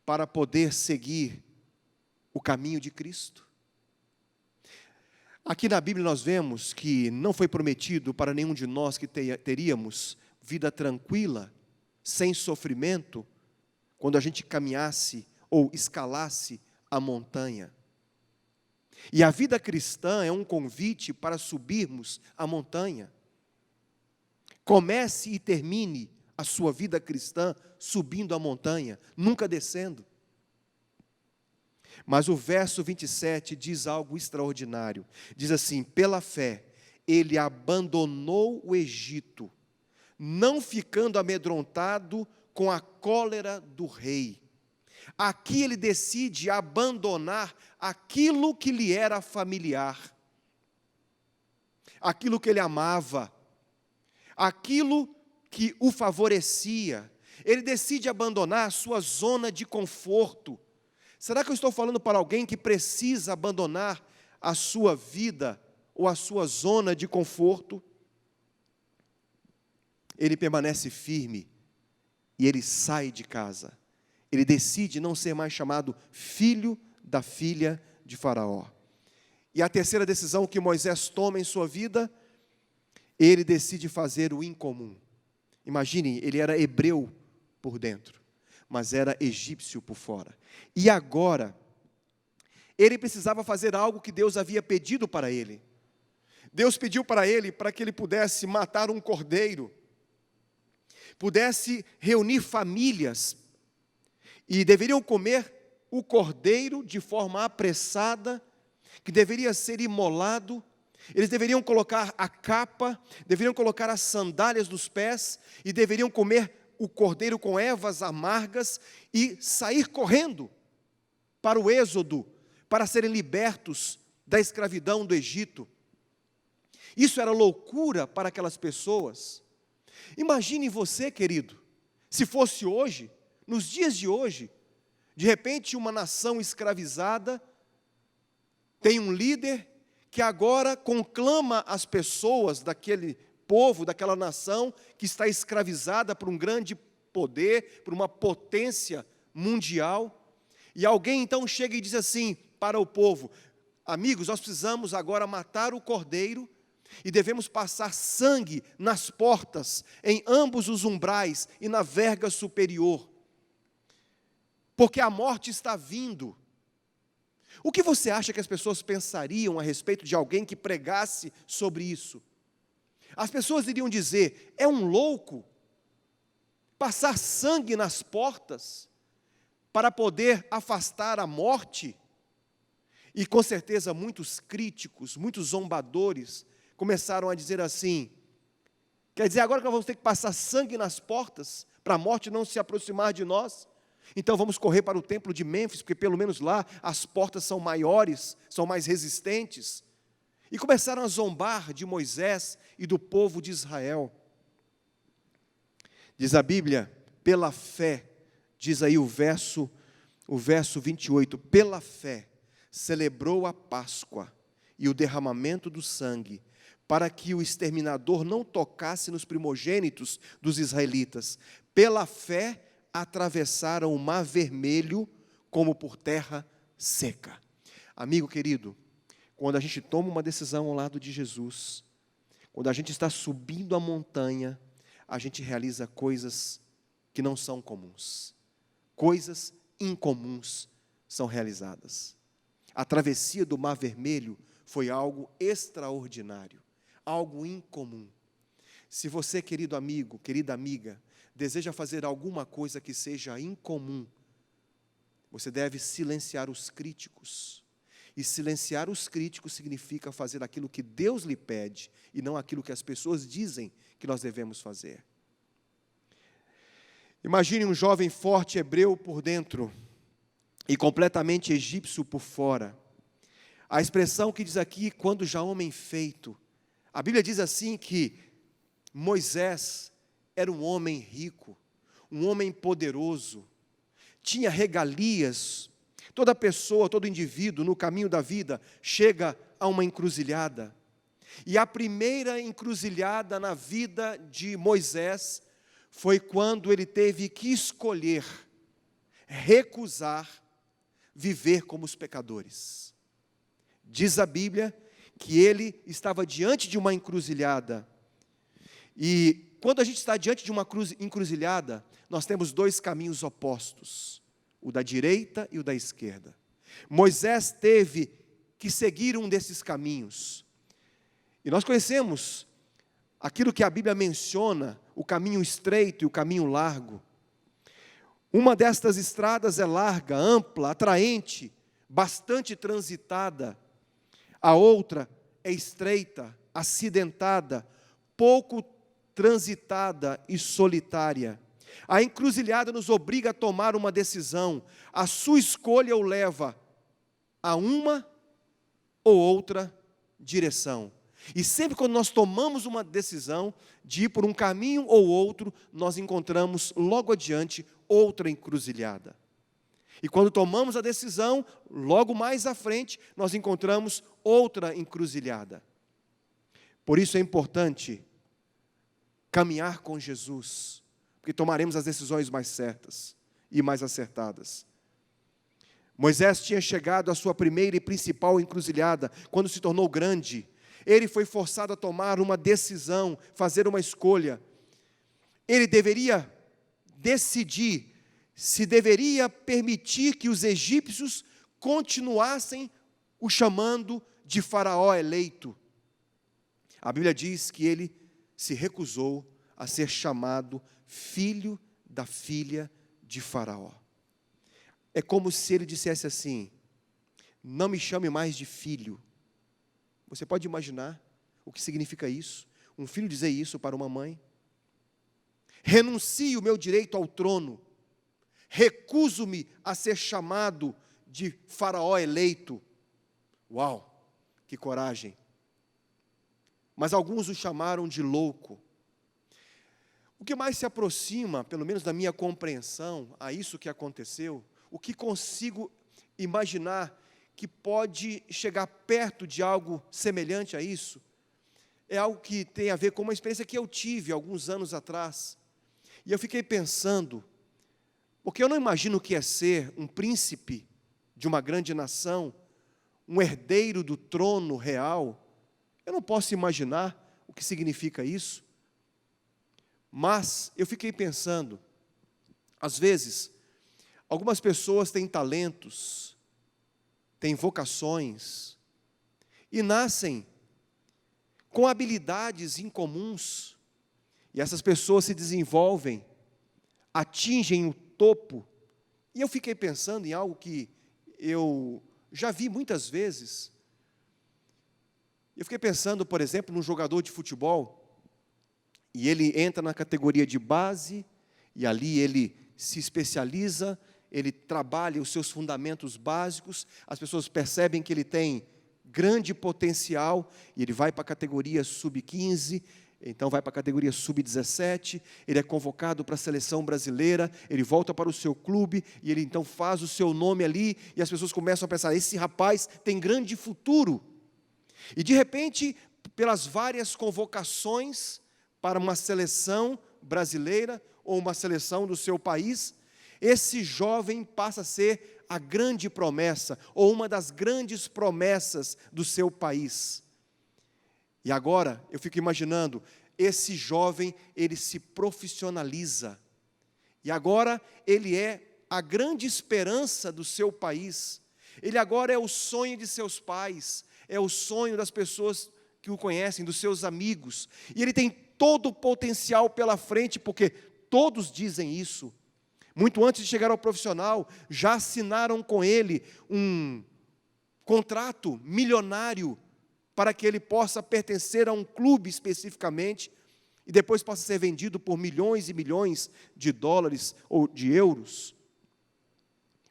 para poder seguir o caminho de Cristo? Aqui na Bíblia nós vemos que não foi prometido para nenhum de nós que teríamos vida tranquila, sem sofrimento, quando a gente caminhasse ou escalasse a montanha. E a vida cristã é um convite para subirmos a montanha. Comece e termine a sua vida cristã subindo a montanha, nunca descendo. Mas o verso 27 diz algo extraordinário. Diz assim: pela fé, ele abandonou o Egito, não ficando amedrontado com a cólera do rei. Aqui ele decide abandonar aquilo que lhe era familiar. aquilo que ele amava, aquilo que o favorecia. Ele decide abandonar a sua zona de conforto. Será que eu estou falando para alguém que precisa abandonar a sua vida ou a sua zona de conforto? Ele permanece firme e ele sai de casa. Ele decide não ser mais chamado filho da filha de Faraó. E a terceira decisão que Moisés toma em sua vida, ele decide fazer o incomum. Imaginem, ele era hebreu por dentro, mas era egípcio por fora. E agora, ele precisava fazer algo que Deus havia pedido para ele. Deus pediu para ele para que ele pudesse matar um cordeiro, pudesse reunir famílias, e deveriam comer o cordeiro de forma apressada, que deveria ser imolado. Eles deveriam colocar a capa, deveriam colocar as sandálias dos pés, e deveriam comer o cordeiro com ervas amargas, e sair correndo para o êxodo, para serem libertos da escravidão do Egito. Isso era loucura para aquelas pessoas. Imagine você, querido, se fosse hoje, nos dias de hoje, de repente uma nação escravizada tem um líder que agora conclama as pessoas daquele povo, daquela nação que está escravizada por um grande poder, por uma potência mundial, e alguém então chega e diz assim para o povo: amigos, nós precisamos agora matar o cordeiro e devemos passar sangue nas portas, em ambos os umbrais e na verga superior, porque a morte está vindo. O que você acha que as pessoas pensariam a respeito de alguém que pregasse sobre isso? As pessoas iriam dizer: é um louco passar sangue nas portas para poder afastar a morte? E com certeza muitos críticos, muitos zombadores começaram a dizer assim: quer dizer, agora que nós vamos ter que passar sangue nas portas para a morte não se aproximar de nós? Então vamos correr para o templo de Mênfis, porque pelo menos lá as portas são maiores, são mais resistentes. E começaram a zombar de Moisés e do povo de Israel. Diz a Bíblia, pela fé, diz aí o verso 28, pela fé celebrou a Páscoa e o derramamento do sangue, para que o exterminador não tocasse nos primogênitos dos israelitas. Pela fé atravessaram o Mar Vermelho como por terra seca. Amigo querido, quando a gente toma uma decisão ao lado de Jesus, quando a gente está subindo a montanha, a gente realiza coisas que não são comuns. Coisas incomuns são realizadas. A travessia do Mar Vermelho foi algo extraordinário, algo incomum. Se você, querido amigo, querida amiga, deseja fazer alguma coisa que seja incomum, você deve silenciar os críticos. E silenciar os críticos significa fazer aquilo que Deus lhe pede e não aquilo que as pessoas dizem que nós devemos fazer. Imagine um jovem forte hebreu por dentro e completamente egípcio por fora. A expressão que diz aqui, quando já homem feito, a Bíblia diz assim que Moisés era um homem rico, um homem poderoso, tinha regalias. Toda pessoa, todo indivíduo no caminho da vida chega a uma encruzilhada. E a primeira encruzilhada na vida de Moisés foi quando ele teve que escolher, recusar, viver como os pecadores. Diz a Bíblia que ele estava diante de uma encruzilhada. E quando a gente está diante de uma encruzilhada, nós temos dois caminhos opostos, o da direita e o da esquerda. Moisés teve que seguir um desses caminhos. E nós conhecemos aquilo que a Bíblia menciona, o caminho estreito e o caminho largo. Uma destas estradas é larga, ampla, atraente, bastante transitada. A outra é estreita, acidentada, pouco transitada e solitária. A encruzilhada nos obriga a tomar uma decisão. A sua escolha o leva a uma ou outra direção. E sempre quando nós tomamos uma decisão de ir por um caminho ou outro, nós encontramos logo adiante outra encruzilhada. E quando tomamos a decisão, logo mais à frente, nós encontramos outra encruzilhada. Por isso é importante caminhar com Jesus, porque tomaremos as decisões mais certas e mais acertadas. Moisés tinha chegado à sua primeira e principal encruzilhada quando se tornou grande. Ele foi forçado a tomar uma decisão, fazer uma escolha. Ele deveria decidir se deveria permitir que os egípcios continuassem o chamando de Faraó eleito. A Bíblia diz que ele se recusou a ser chamado filho da filha de Faraó. É como se ele dissesse assim: não me chame mais de filho. Você pode imaginar o que significa isso? Um filho dizer isso para uma mãe? Renuncio o meu direito ao trono. Recuso-me a ser chamado de Faraó eleito. Uau, que coragem! Mas alguns o chamaram de louco. O que mais se aproxima, pelo menos da minha compreensão, a isso que aconteceu, o que consigo imaginar que pode chegar perto de algo semelhante a isso, é algo que tem a ver com uma experiência que eu tive alguns anos atrás. E eu fiquei pensando, porque eu não imagino o que é ser um príncipe de uma grande nação, um herdeiro do trono real. Eu não posso imaginar o que significa isso. Mas eu fiquei pensando, às vezes, algumas pessoas têm talentos, têm vocações, e nascem com habilidades incomuns, e essas pessoas se desenvolvem, atingem o topo. E eu fiquei pensando em algo que eu já vi muitas vezes. Eu fiquei pensando, por exemplo, num jogador de futebol, e ele entra na categoria de base, e ali ele se especializa, ele trabalha os seus fundamentos básicos, as pessoas percebem que ele tem grande potencial, e ele vai para a categoria sub-15, então vai para a categoria sub-17, ele é convocado para a seleção brasileira, ele volta para o seu clube, e ele então faz o seu nome ali, e as pessoas começam a pensar, esse rapaz tem grande futuro. E de repente, pelas várias convocações para uma seleção brasileira, ou uma seleção do seu país, esse jovem passa a ser a grande promessa, ou uma das grandes promessas do seu país. E agora, eu fico imaginando, esse jovem, ele se profissionaliza. E agora, ele é a grande esperança do seu país. Ele agora é o sonho de seus pais, é o sonho das pessoas que o conhecem, dos seus amigos. E ele tem todo o potencial pela frente, porque todos dizem isso. Muito antes de chegar ao profissional, já assinaram com ele um contrato milionário para que ele possa pertencer a um clube especificamente e depois possa ser vendido por milhões e milhões de dólares ou de euros.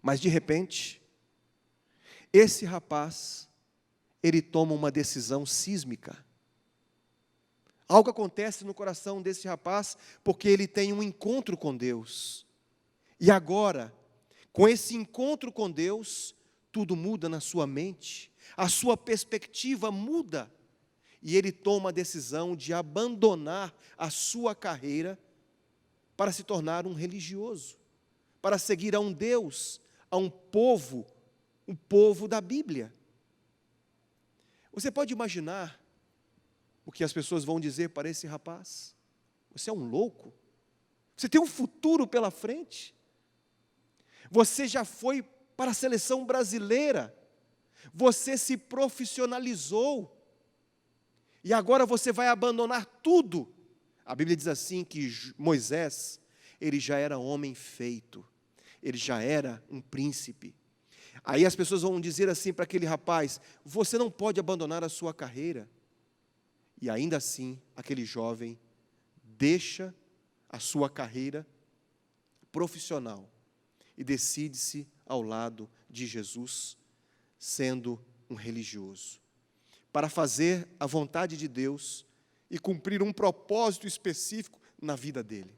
Mas, de repente, esse rapaz, ele toma uma decisão sísmica. Algo acontece no coração desse rapaz porque ele tem um encontro com Deus. E agora, com esse encontro com Deus, tudo muda na sua mente, a sua perspectiva muda, e ele toma a decisão de abandonar a sua carreira para se tornar um religioso, para seguir a um Deus, a um povo, o povo da Bíblia. Você pode imaginar o que as pessoas vão dizer para esse rapaz? Você é um louco? Você tem um futuro pela frente? Você já foi para a seleção brasileira, você se profissionalizou, e agora você vai abandonar tudo. A Bíblia diz assim que Moisés, ele já era homem feito, ele já era um príncipe. Aí as pessoas vão dizer assim para aquele rapaz, você não pode abandonar a sua carreira. E ainda assim, aquele jovem deixa a sua carreira profissional e decide-se ao lado de Jesus, sendo um religioso. para fazer a vontade de Deus e cumprir um propósito específico na vida dele.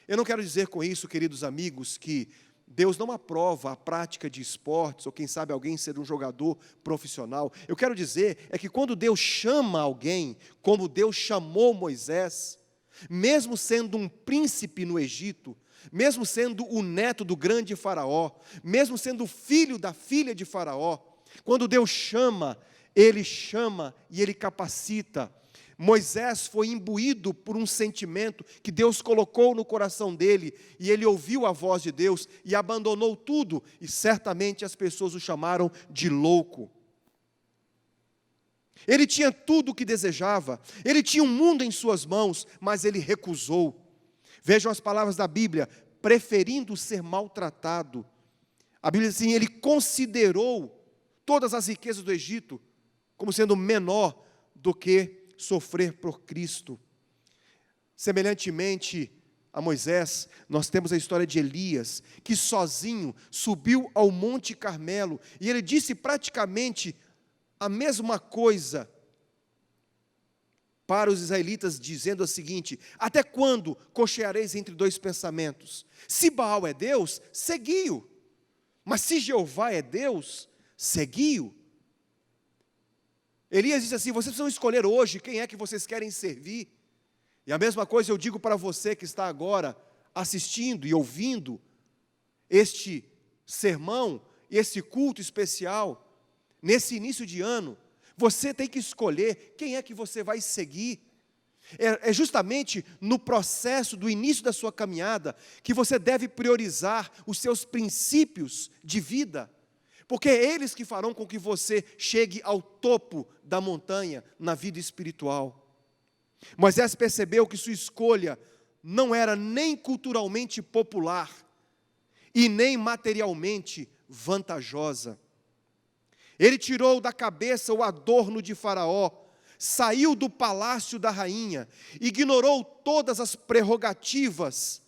Eu não quero dizer com isso, queridos amigos, que Deus não aprova a prática de esportes, ou quem sabe alguém ser um jogador profissional. Eu quero dizer é que quando Deus chama alguém, como Deus chamou Moisés, mesmo sendo um príncipe no Egito, mesmo sendo o neto do grande faraó, mesmo sendo filho da filha de faraó, quando Deus chama e ele capacita. Moisés foi imbuído por um sentimento que Deus colocou no coração dele, e ele ouviu a voz de Deus e abandonou tudo, e certamente as pessoas o chamaram de louco. Ele tinha tudo o que desejava, ele tinha um mundo em suas mãos, mas ele recusou. Vejam as palavras da Bíblia: preferindo ser maltratado. A Bíblia diz assim: ele considerou todas as riquezas do Egito como sendo menor do que sofrer por Cristo. Semelhantemente a Moisés, nós temos a história de Elias, que sozinho subiu ao Monte Carmelo, e ele disse praticamente a mesma coisa para os israelitas, dizendo o seguinte: até quando cocheareis entre dois pensamentos? Se Baal é Deus, segui-o, mas se Jeová é Deus, segui-o. Elias disse assim: vocês precisam escolher hoje quem é que vocês querem servir. E a mesma coisa eu digo para você que está agora assistindo e ouvindo este sermão, esse culto especial, nesse início de ano. Você tem que escolher quem é que você vai seguir. É justamente no processo do início da sua caminhada que você deve priorizar os seus princípios de vida, porque é eles que farão com que você chegue ao topo da montanha na vida espiritual. Moisés percebeu que sua escolha não era nem culturalmente popular e nem materialmente vantajosa. Ele tirou da cabeça o adorno de Faraó, saiu do palácio da rainha, ignorou todas as prerrogativas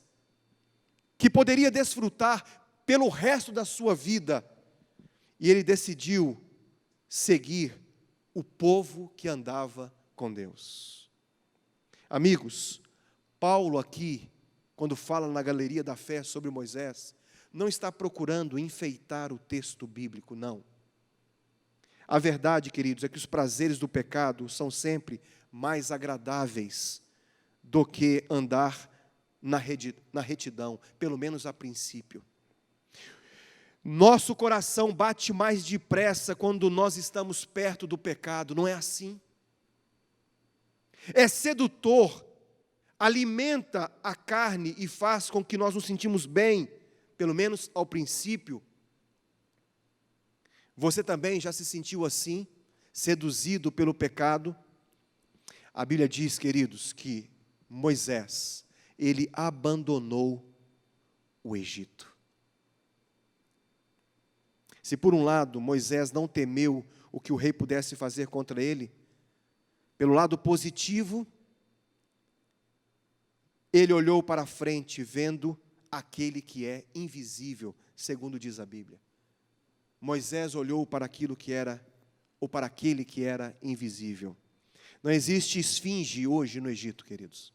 que poderia desfrutar pelo resto da sua vida, e ele decidiu seguir o povo que andava com Deus. Amigos, Paulo aqui, quando fala na galeria da fé sobre Moisés, não está procurando enfeitar o texto bíblico, não. A verdade, queridos, é que os prazeres do pecado são sempre mais agradáveis do que andar na retidão, pelo menos a princípio. Nosso coração bate mais depressa quando nós estamos perto do pecado, não é assim? É sedutor, alimenta a carne e faz com que nós nos sentimos bem, pelo menos ao princípio. Você também já se sentiu assim, seduzido pelo pecado? A Bíblia diz, queridos, que Moisés, ele abandonou o Egito. Se por um lado Moisés não temeu o que o rei pudesse fazer contra ele, pelo lado positivo, ele olhou para a frente, vendo aquele que é invisível, segundo diz a Bíblia. Moisés olhou para aquilo que era, ou para aquele que era invisível. Não existe esfinge hoje no Egito, queridos,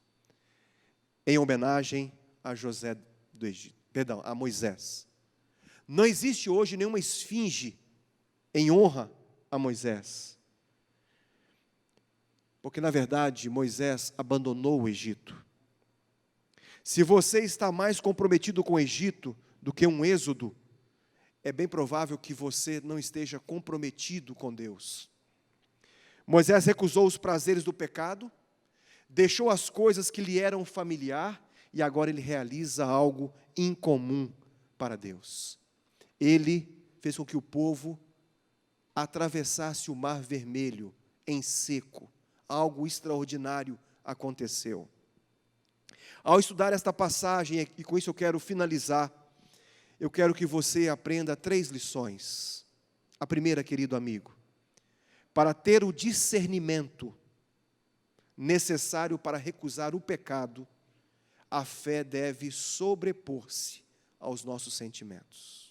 em homenagem a José do Egito, perdão, a Moisés. Não existe hoje nenhuma esfinge em honra a Moisés, porque na verdade Moisés abandonou o Egito. Se você está mais comprometido com o Egito do que um êxodo, é bem provável que você não esteja comprometido com Deus. Moisés recusou os prazeres do pecado, deixou as coisas que lhe eram familiar, e agora ele realiza algo incomum para Deus. Ele fez com que o povo atravessasse o Mar Vermelho em seco. Algo extraordinário aconteceu. Ao estudar esta passagem, e com isso eu quero finalizar, eu quero que você aprenda 3 lições. A primeira, querido amigo, para ter o discernimento necessário para recusar o pecado, a fé deve sobrepor-se aos nossos sentimentos.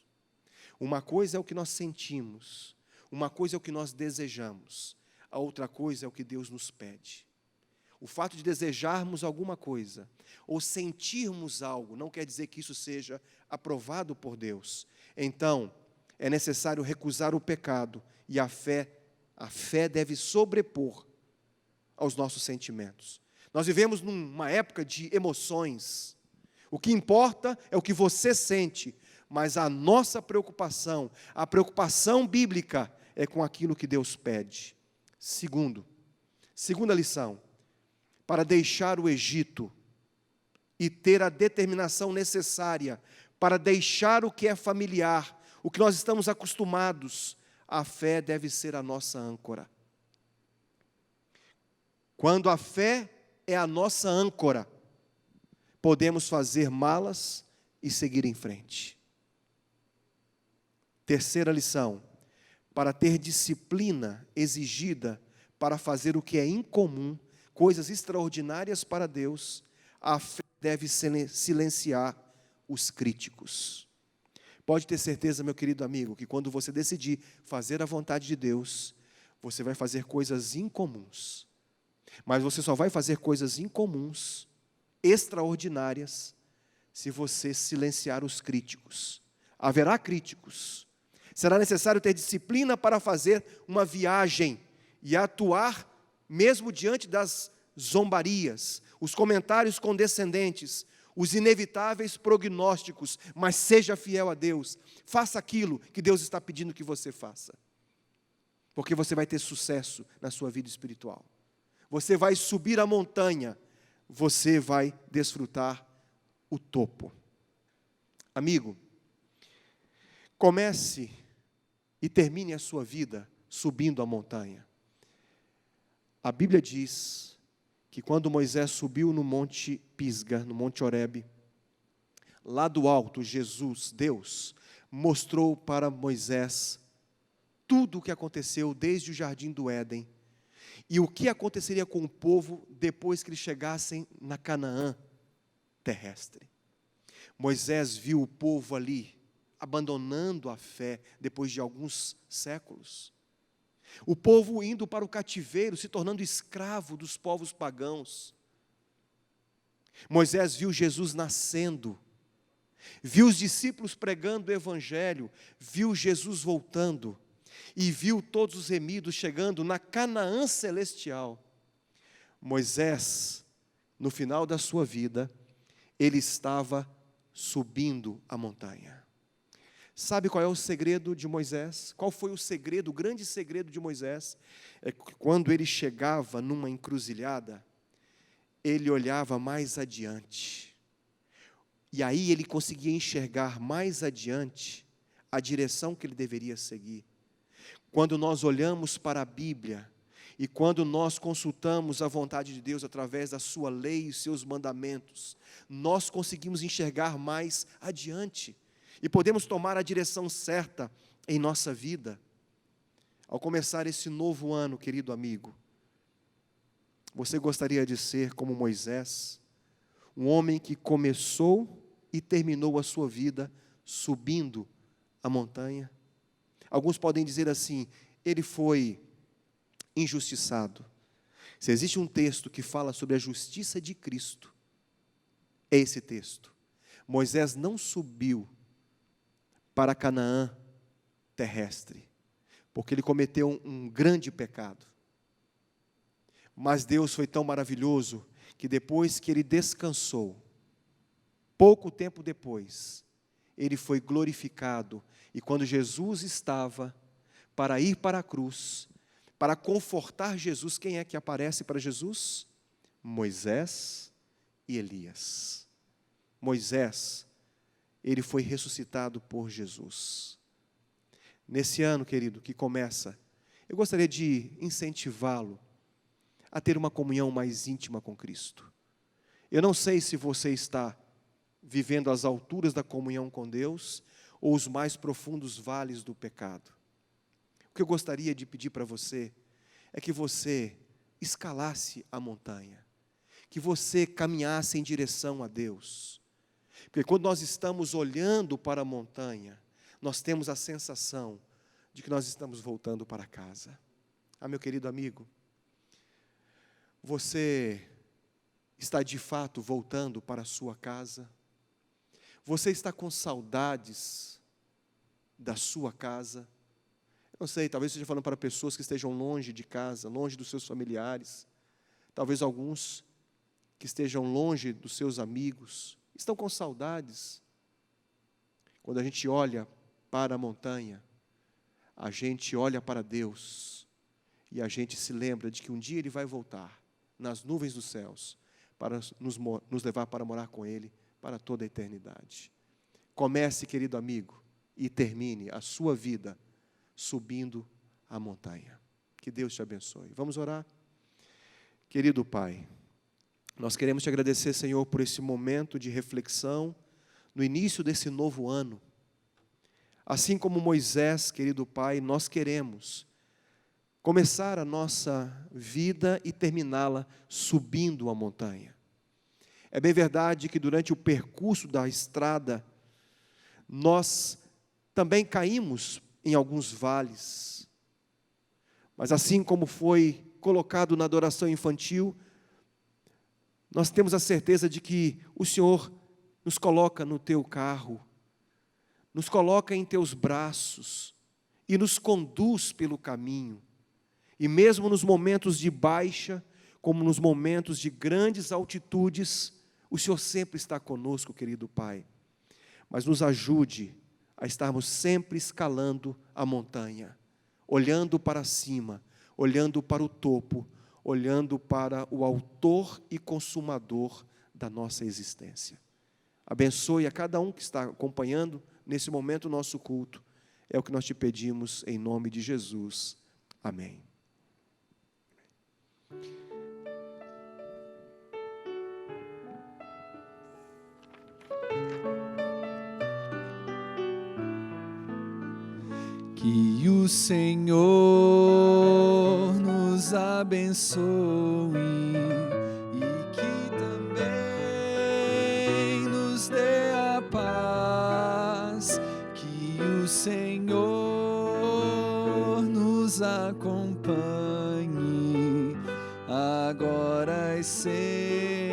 Uma coisa é o que nós sentimos, uma coisa é o que nós desejamos, a outra coisa é o que Deus nos pede. O fato de desejarmos alguma coisa ou sentirmos algo não quer dizer que isso seja aprovado por Deus. Então, é necessário recusar o pecado e a fé deve sobrepor aos nossos sentimentos. Nós vivemos numa época de emoções. O que importa é o que você sente, mas a nossa preocupação, a preocupação bíblica, é com aquilo que Deus pede. Segunda lição, para deixar o Egito e ter a determinação necessária para deixar o que é familiar, o que nós estamos acostumados, a fé deve ser a nossa âncora. Quando a fé é a nossa âncora, podemos fazer malas e seguir em frente. Terceira lição, para ter disciplina exigida para fazer o que é incomum, coisas extraordinárias para Deus, a fé deve silenciar os críticos. Pode ter certeza, meu querido amigo, que quando você decidir fazer a vontade de Deus, você vai fazer coisas incomuns. Mas você só vai fazer coisas incomuns, extraordinárias, se você silenciar os críticos. Haverá críticos. Será necessário ter disciplina para fazer uma viagem e atuar mesmo diante das zombarias, os comentários condescendentes, os inevitáveis prognósticos, mas seja fiel a Deus. Faça aquilo que Deus está pedindo que você faça. Porque você vai ter sucesso na sua vida espiritual. Você vai subir a montanha, você vai desfrutar o topo. Amigo, comece e termine a sua vida subindo a montanha. A Bíblia diz que quando Moisés subiu no monte Pisga, no monte Horebe, lá do alto, Deus, mostrou para Moisés tudo o que aconteceu desde o jardim do Éden e o que aconteceria com o povo depois que eles chegassem na Canaã terrestre. Moisés viu o povo ali abandonando a fé depois de alguns séculos. O povo indo para o cativeiro, se tornando escravo dos povos pagãos. Moisés viu Jesus nascendo, viu os discípulos pregando o Evangelho, viu Jesus voltando e viu todos os remidos chegando na Canaã celestial. Moisés, no final da sua vida, ele estava subindo a montanha. Sabe qual é o segredo de Moisés? Qual foi o segredo, o grande segredo de Moisés? É que quando ele chegava numa encruzilhada, ele olhava mais adiante. E aí ele conseguia enxergar mais adiante a direção que ele deveria seguir. Quando nós olhamos para a Bíblia e quando nós consultamos a vontade de Deus através da sua lei e seus mandamentos, nós conseguimos enxergar mais adiante. E podemos tomar a direção certa em nossa vida. Ao começar esse novo ano, querido amigo, você gostaria de ser como Moisés, um homem que começou e terminou a sua vida subindo a montanha? Alguns podem dizer assim, ele foi injustiçado. Se existe um texto que fala sobre a justiça de Cristo, é esse texto. Moisés não subiu para Canaã terrestre, porque ele cometeu um grande pecado. Mas Deus foi tão maravilhoso, que depois que ele descansou, pouco tempo depois, ele foi glorificado, e quando Jesus estava para ir para a cruz, para confortar Jesus, quem é que aparece para Jesus? Moisés e Elias. Moisés, ele foi ressuscitado por Jesus. Nesse ano, querido, que começa, eu gostaria de incentivá-lo a ter uma comunhão mais íntima com Cristo. Eu não sei se você está vivendo as alturas da comunhão com Deus ou os mais profundos vales do pecado. O que eu gostaria de pedir para você é que você escalasse a montanha, que você caminhasse em direção a Deus. Porque quando nós estamos olhando para a montanha, nós temos a sensação de que nós estamos voltando para casa. meu querido amigo, você está de fato voltando para a sua casa? Você está com saudades da sua casa? Eu não sei, talvez esteja falando para pessoas que estejam longe de casa, longe dos seus familiares. Talvez alguns que estejam longe dos seus amigos, estão com saudades. Quando a gente olha para a montanha, a gente olha para Deus e a gente se lembra de que um dia Ele vai voltar nas nuvens dos céus para nos levar para morar com Ele para toda a eternidade. Comece, querido amigo, e termine a sua vida subindo a montanha. Que Deus te abençoe. Vamos orar? Querido Pai, nós queremos te agradecer, Senhor, por esse momento de reflexão no início desse novo ano. Assim como Moisés, querido Pai, nós queremos começar a nossa vida e terminá-la subindo a montanha. É bem verdade que durante o percurso da estrada, nós também caímos em alguns vales. Mas assim como foi colocado na adoração infantil, nós temos a certeza de que o Senhor nos coloca no teu carro, nos coloca em teus braços e nos conduz pelo caminho. E mesmo nos momentos de baixa, como nos momentos de grandes altitudes, o Senhor sempre está conosco, querido Pai. Mas nos ajude a estarmos sempre escalando a montanha, olhando para cima, olhando para o topo, olhando para o autor e consumador da nossa existência. Abençoe a cada um que está acompanhando nesse momento o nosso culto. É o que nós te pedimos em nome de Jesus. Amém. Que o Senhor nos abençoe e que também nos dê a paz. Que o Senhor nos acompanhe agora e sempre.